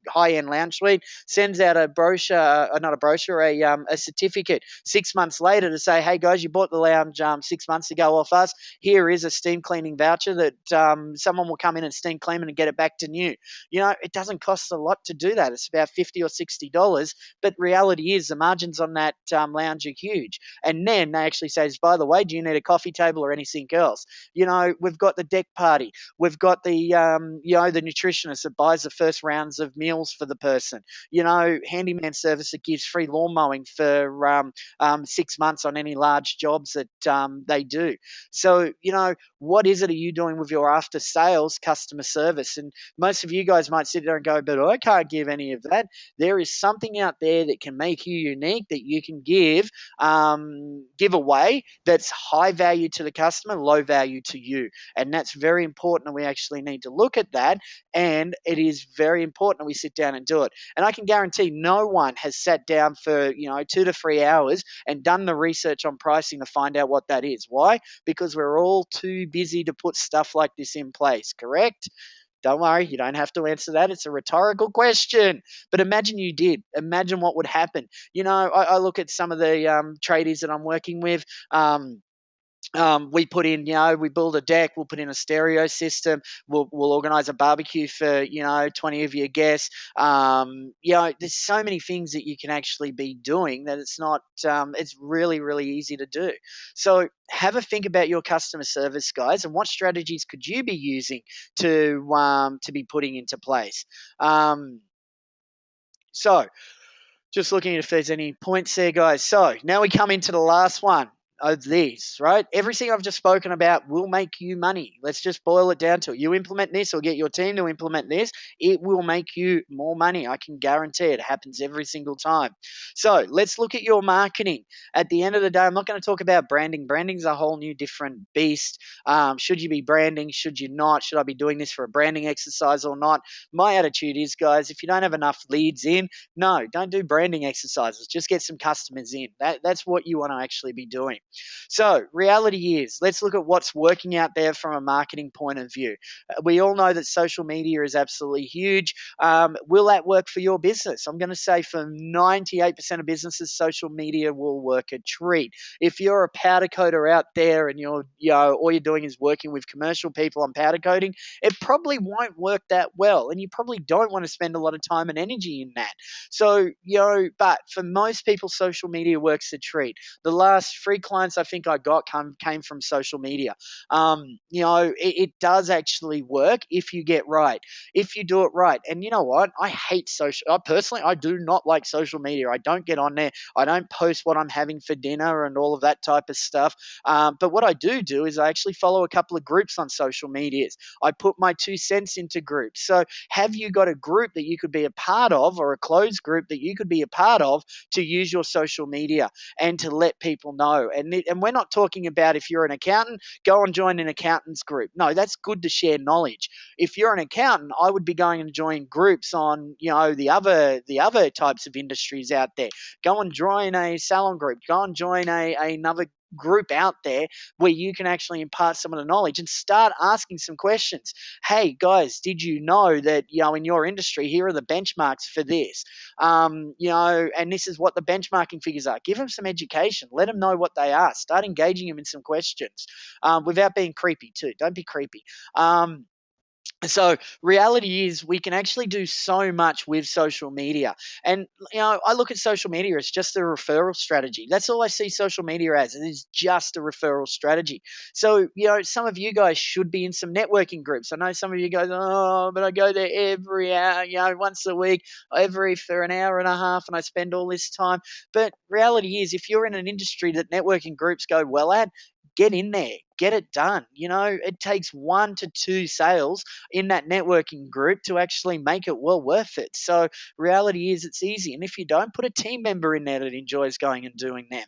Speaker 1: high-end lounge suite, sends out a brochure, not a brochure, a certificate 6 months later to say, hey guys, you bought the lounge 6 months ago off us. Here is a steam cleaning voucher that someone will come in and steam clean and get it back to new. It doesn't cost a lot to do that. It's about $50 or $60, but reality is the margins on that lounge are huge. And then they actually says, by the way, do you need a coffee table or anything else? We've got the deck party. We've got the the nutritionist that buys the first rounds of meals for the person. Handyman service that gives free lawn mowing for 6 months on any large jobs that they do. So, what is it are you doing with your after sales customer service? And most of you guys might sit there and go, but I can't give any of that. There is something out there that can make you unique that you can give away that's high value to the customer, low value to you. And that's very important, and we actually need to look at that. And it is very important that we sit down and do it. And I can guarantee no one has sat down for 2 to 3 hours and done the research on pricing to find out what that is. Why? Because we're all too busy to put stuff like this in place, correct? Don't worry, you don't have to answer that. It's a rhetorical question. But imagine you did. Imagine what would happen. I look at some of the tradies that I'm working with. We put in, we build a deck, we'll put in a stereo system, we'll organize a barbecue for, 20 of your guests. There's so many things that you can actually be doing that it's not, it's really, really easy to do. So have a think about your customer service, guys, and what strategies could you be using to be putting into place. So just looking if there's any points there, guys. So now we come into the last one. of this, right? Everything I've just spoken about will make you money. Let's just boil it down to it. You implement this or get your team to implement this, it will make you more money. I can guarantee it happens every single time. So let's look at your marketing. At the end of the day, I'm not going to talk about branding. Branding's a whole new different beast. Should you be branding? Should you not? Should I be doing this for a branding exercise or not? My attitude is, guys, if you don't have enough leads in, no, don't do branding exercises. Just get some customers in. That's what you want to actually be doing. So, reality is, let's look at what's working out there from a marketing point of view. We all know that social media is absolutely huge. Will that work for your business? I'm going to say for 98% of businesses, social media will work a treat. If you're a powder coater out there and all you're doing is working with commercial people on powder coating, it probably won't work that well, and you probably don't want to spend a lot of time and energy in that. So, but for most people, social media works a treat. The last 3 clients I think I got came from social media. It does actually work if you get right, if you do it right. And you know what? I hate personally, I do not like social media. I don't get on there. I don't post what I'm having for dinner and all of that type of stuff. But what I do is I actually follow a couple of groups on social medias. I put my 2 cents into groups. So have you got a group that you could be a part of, or a closed group that you could be a part of, to use your social media and to let people know? And we're not talking about, if you're an accountant, go and join an accountant's group. No, that's good to share knowledge. If you're an accountant, I would be going and join groups on, the other types of industries out there. Go and join a salon group. Go and join another group out there where you can actually impart some of the knowledge and start asking some questions. Hey guys, did you know that, in your industry, here are the benchmarks for this? And this is what the benchmarking figures are. Give them some education. Let them know what they are. Start engaging them in some questions, without being creepy too. Don't be creepy. So reality is, we can actually do so much with social media. And I look at social media as just a referral strategy. That's all I see social media as. It is just a referral strategy. So some of you guys should be in some networking groups. I know some of you guys, oh, but I go there every hour, once a week, for an hour and a half, and I spend all this time. But reality is, if you're in an industry that networking groups go well at, get in there, get it done. It takes 1 to 2 sales in that networking group to actually make it well worth it. So reality is, it's easy. And if you don't, put a team member in there that enjoys going and doing them.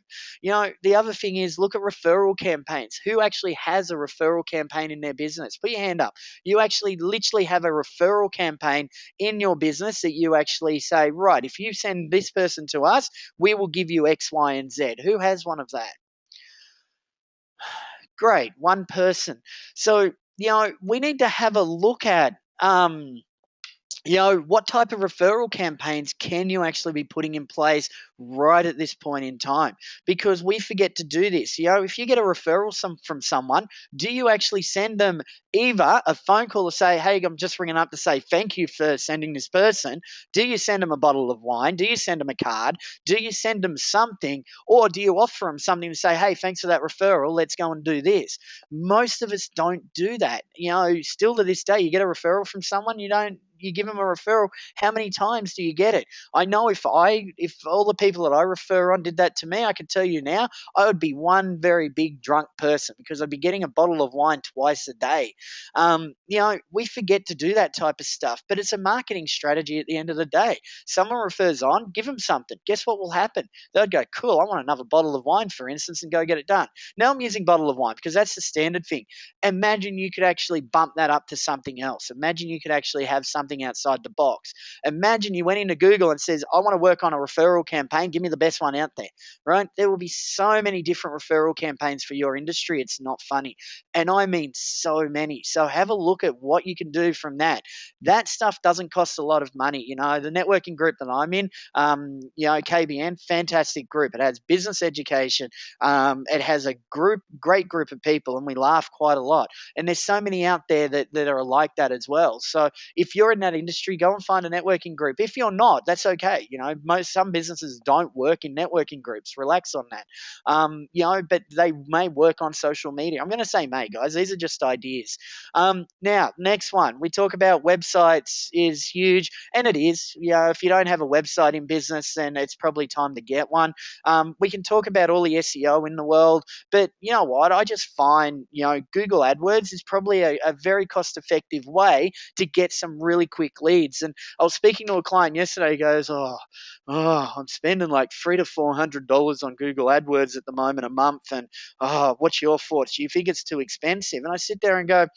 Speaker 1: The other thing is, look at referral campaigns. Who actually has a referral campaign in their business? Put your hand up. You actually literally have a referral campaign in your business that you actually say, right, if you send this person to us, we will give you X, Y, and Z. Who has one of that? Great, one person. So, we need to have a look at what type of referral campaigns can you actually be putting in place right at this point in time? Because we forget to do this. If you get a referral from someone, do you actually send them either a phone call to say, hey, I'm just ringing up to say thank you for sending this person? Do you send them a bottle of wine? Do you send them a card? Do you send them something? Or do you offer them something to say, hey, thanks for that referral, let's go and do this? Most of us don't do that. Still to this day, you get a referral from someone, you give them a referral, how many times do you get it? I know if all the people that I refer on did that to me, I can tell you now, I would be one very big drunk person, because I'd be getting a bottle of wine twice a day. We forget to do that type of stuff, but it's a marketing strategy at the end of the day. Someone refers on, give them something. Guess what will happen? They'll go, cool, I want another bottle of wine, for instance, and go get it done. Now I'm using bottle of wine because that's the standard thing. Imagine you could actually bump that up to something else. Imagine you could actually have something outside the box. Imagine you went into Google and says, I want to work on a referral campaign. Give me the best one out there, right? There will be so many different referral campaigns for your industry. It's not funny. And I mean so many. So have a look at what you can do from that. That stuff doesn't cost a lot of money. The networking group that I'm in, KBN, fantastic group. It has business education. It has a great group of people, and we laugh quite a lot. And there's so many out there that are like that as well. So if you're in in that industry, go and find a networking group. If you're not, that's okay. Some businesses don't work in networking groups. Relax on that. But they may work on social media. I'm going to say may, guys. These are just ideas. Now, next one. We talk about websites is huge, and it is. If you don't have a website in business, then it's probably time to get one. We can talk about all the SEO in the world, but you know what? I just find, Google AdWords is probably a very cost-effective way to get some really quick leads. And I was speaking to a client yesterday. He goes, I'm spending like $300 to $400 on Google AdWords at the moment a month, and what's your thoughts? Do you think it's too expensive? And I sit there and go,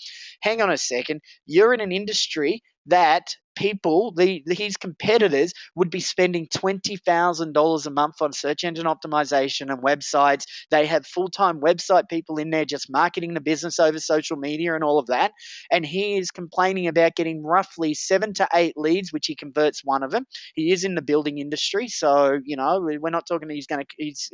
Speaker 1: hang on a second. You're in an industry that people, his competitors, would be spending $20,000 a month on search engine optimization and websites. They have full-time website people in there just marketing the business over social media and all of that. And he is complaining about getting roughly 7 to 8 leads, which he converts one of them. He is in the building industry, so we're not talking he's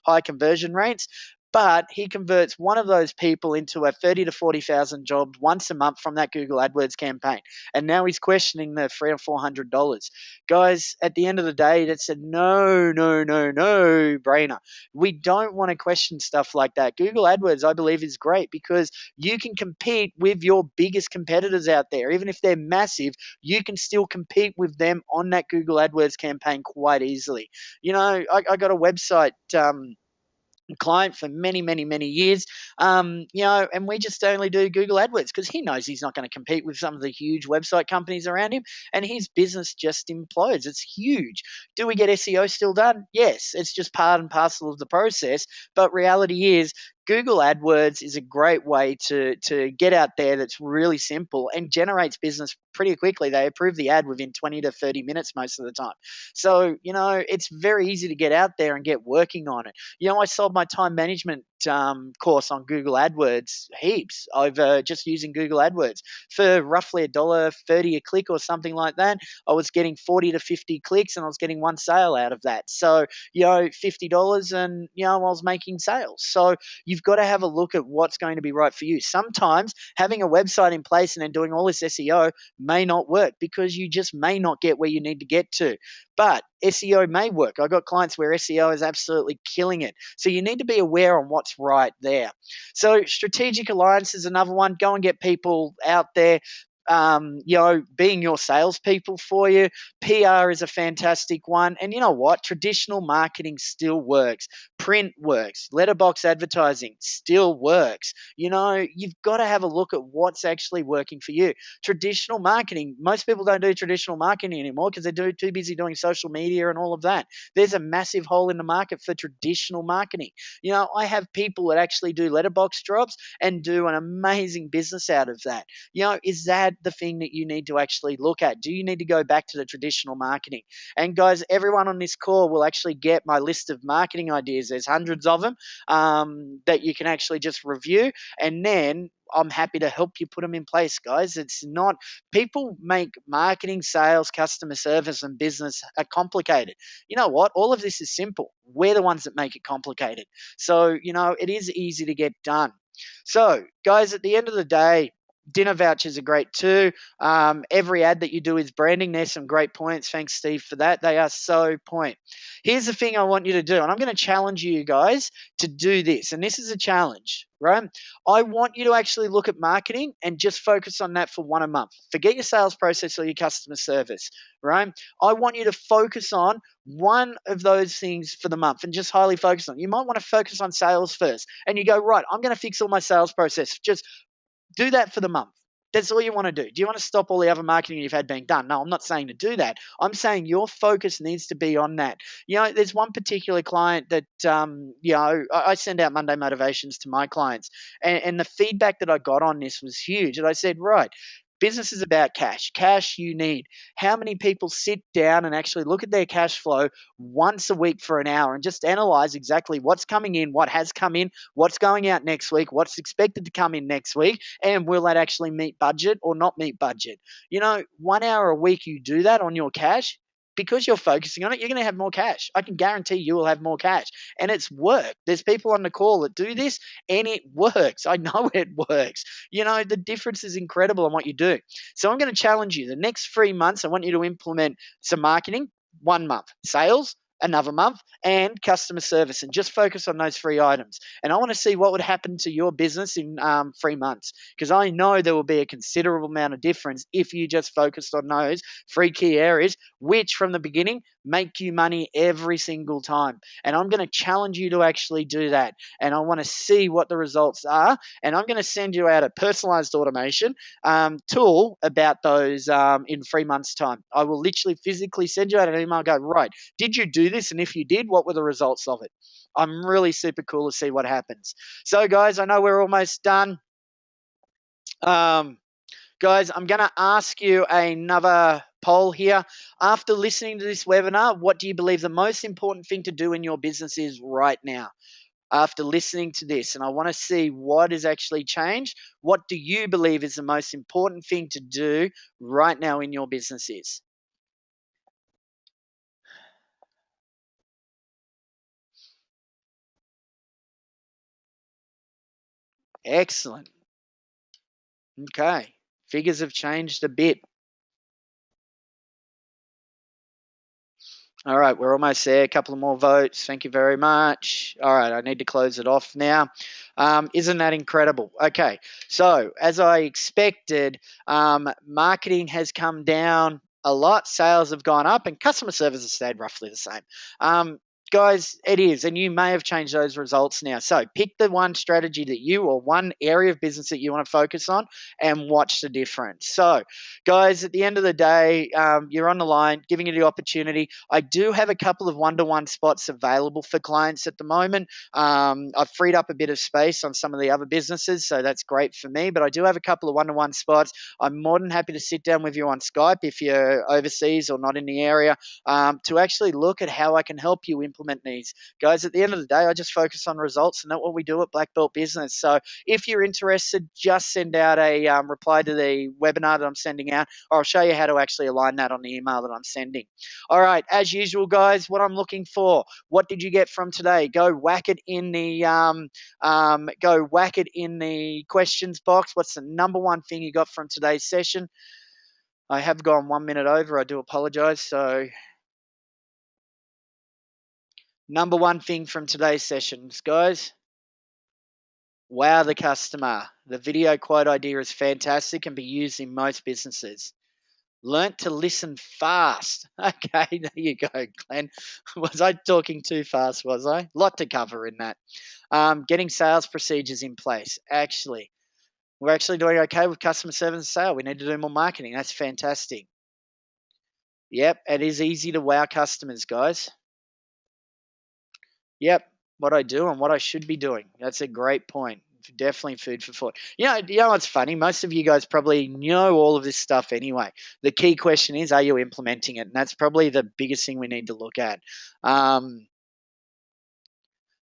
Speaker 1: high conversion rates. But he converts one of those people into a 30 to 40,000 job once a month from that Google AdWords campaign. And now he's questioning the $300 or $400. Guys, at the end of the day, that's a no brainer. We don't want to question stuff like that. Google AdWords, I believe, is great because you can compete with your biggest competitors out there. Even if they're massive, you can still compete with them on that Google AdWords campaign quite easily. I got a website client for many years, and we just only do Google AdWords because he knows he's not going to compete with some of the huge website companies around him, and his business just implodes. It's huge. Do we get SEO still done? Yes, it's just part and parcel of the process, but reality is Google AdWords is a great way to get out there that's really simple and generates business pretty quickly. They approve the ad within 20 to 30 minutes most of the time. So, it's very easy to get out there and get working on it. I sold my time management course on Google AdWords heaps over just using Google AdWords for roughly $1.30 a click or something like that. I was getting 40 to 50 clicks and I was getting one sale out of that. So, $50 and, I was making sales. So you've got to have a look at what's going to be right for you. Sometimes having a website in place and then doing all this SEO may not work because you just may not get where you need to get to. But SEO may work. I've got clients where SEO is absolutely killing it. So you need to be aware on what's right there. So strategic alliance is another one. Go and get people out there, being your salespeople for you. PR is a fantastic one. And you know what? Traditional marketing still works. Print works. Letterbox advertising still works. You've got to have a look at what's actually working for you. Traditional marketing, most people don't do traditional marketing anymore because they're too busy doing social media and all of that. There's a massive hole in the market for traditional marketing. I have people that actually do letterbox drops and do an amazing business out of that. Is that the thing that you need to actually look at? Do you need to go back to the traditional marketing? And guys, everyone on this call will actually get my list of marketing ideas. There's hundreds of them that you can actually just review, and then I'm happy to help you put them in place, guys. It's not, people make marketing, sales, customer service, and business complicated. You know what? All of this is simple. We're the ones that make it complicated. So, it is easy to get done. So, guys, at the end of the day, dinner vouchers are great too. Every ad that you do is branding. There's some great points. Thanks, Steve, for that. They are so point. Here's the thing I want you to do, and I'm going to challenge you guys to do this. And this is a challenge, right? I want you to actually look at marketing and just focus on that for one a month. Forget your sales process or your customer service, right? I want you to focus on one of those things for the month and just highly focus on. You might want to focus on sales first, and you go, right, I'm going to fix all my sales process. Just do that for the month. That's all you want to do. Do you want to stop all the other marketing you've had being done? No, I'm not saying to do that. I'm saying your focus needs to be on that. There's one particular client that, I send out Monday motivations to my clients, and the feedback that I got on this was huge. And I said, right, business is about cash. Cash you need. How many people sit down and actually look at their cash flow once a week for an hour and just analyze exactly what's coming in, what has come in, what's going out next week, what's expected to come in next week, and will that actually meet budget or not meet budget? 1 hour a week you do that on your cash, because you're focusing on it, you're going to have more cash. I can guarantee you will have more cash. And it's worked. There's people on the call that do this and it works. I know it works. The difference is incredible on what you do. So I'm going to challenge you. The next 3 months, I want you to implement some marketing. 1 month, sales, another month, and customer service, and just focus on those 3 items. And I want to see what would happen to your business in 3 months, because I know there will be a considerable amount of difference if you just focused on those 3 key areas, which from the beginning make you money every single time. And I'm going to challenge you to actually do that. And I want to see what the results are. And I'm going to send you out a personalized automation tool about those in 3 months' time. I will literally physically send you out an email, go, right, did you do this? And if you did, what were the results of it? I'm really super cool to see what happens. So, guys, I know we're almost done. Guys, I'm going to ask you another poll here. After listening to this webinar, what do you believe the most important thing to do in your business is right now? After listening to this, and I want to see what has actually changed. What do you believe is the most important thing to do right now in your business is? Excellent. Okay. Figures have changed a bit. All right, we're almost there. A couple of more votes. Thank you very much. All right, I need to close it off now. Isn't that incredible? Okay, so as I expected, marketing has come down a lot. Sales have gone up, and customer service has stayed roughly the same. Guys, it is, and you may have changed those results now. So pick the one strategy that you, or one area of business that you want to focus on, and watch the difference. So, guys, at the end of the day, you're on the line, giving you the opportunity. I do have a couple of one-to-one spots available for clients at the moment. I've freed up a bit of space on some of the other businesses, so that's great for me. But I do have a couple of one-to-one spots. I'm more than happy to sit down with you on Skype if you're overseas or not in the area, to actually look at how I can help you implement these. Guys, at the end of the day, I just focus on results, and that's what we do at Black Belt Business. So if you're interested, just send out a reply to the webinar that I'm sending out, or I'll show you how to actually align that on the email that I'm sending. All right, as usual, guys, what I'm looking for, what did you get from today? Go whack it in the questions box. What's the number one thing you got from today's session? I have gone 1 minute over. I do apologize. So number one thing from today's sessions, guys. Wow the customer. The video quote idea is fantastic and be used in most businesses. Learnt to listen fast. Okay, there you go, Glenn. Was I talking too fast, was I? Lot to cover in that. Getting sales procedures in place. Actually, we're actually doing okay with customer service and sale. We need to do more marketing. That's fantastic. Yep, it is easy to wow customers, guys. Yep, what I do and what I should be doing. That's a great point. Definitely food for thought. You know what's funny? Most of you guys probably know all of this stuff anyway. The key question is, are you implementing it? And that's probably the biggest thing we need to look at.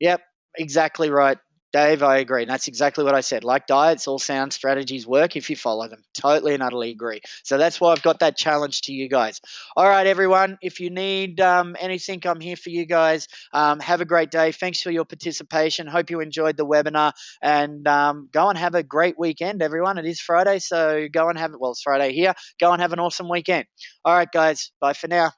Speaker 1: Yep, exactly right. Dave, I agree. And that's exactly what I said. Like diets, all sound strategies work if you follow them. Totally and utterly agree. So that's why I've got that challenge to you guys. All right, everyone. If you need anything, I'm here for you guys. Have a great day. Thanks for your participation. Hope you enjoyed the webinar. And go and have a great weekend, everyone. It is Friday, so go and have it. Well, it's Friday here. Go and have an awesome weekend. All right, guys. Bye for now.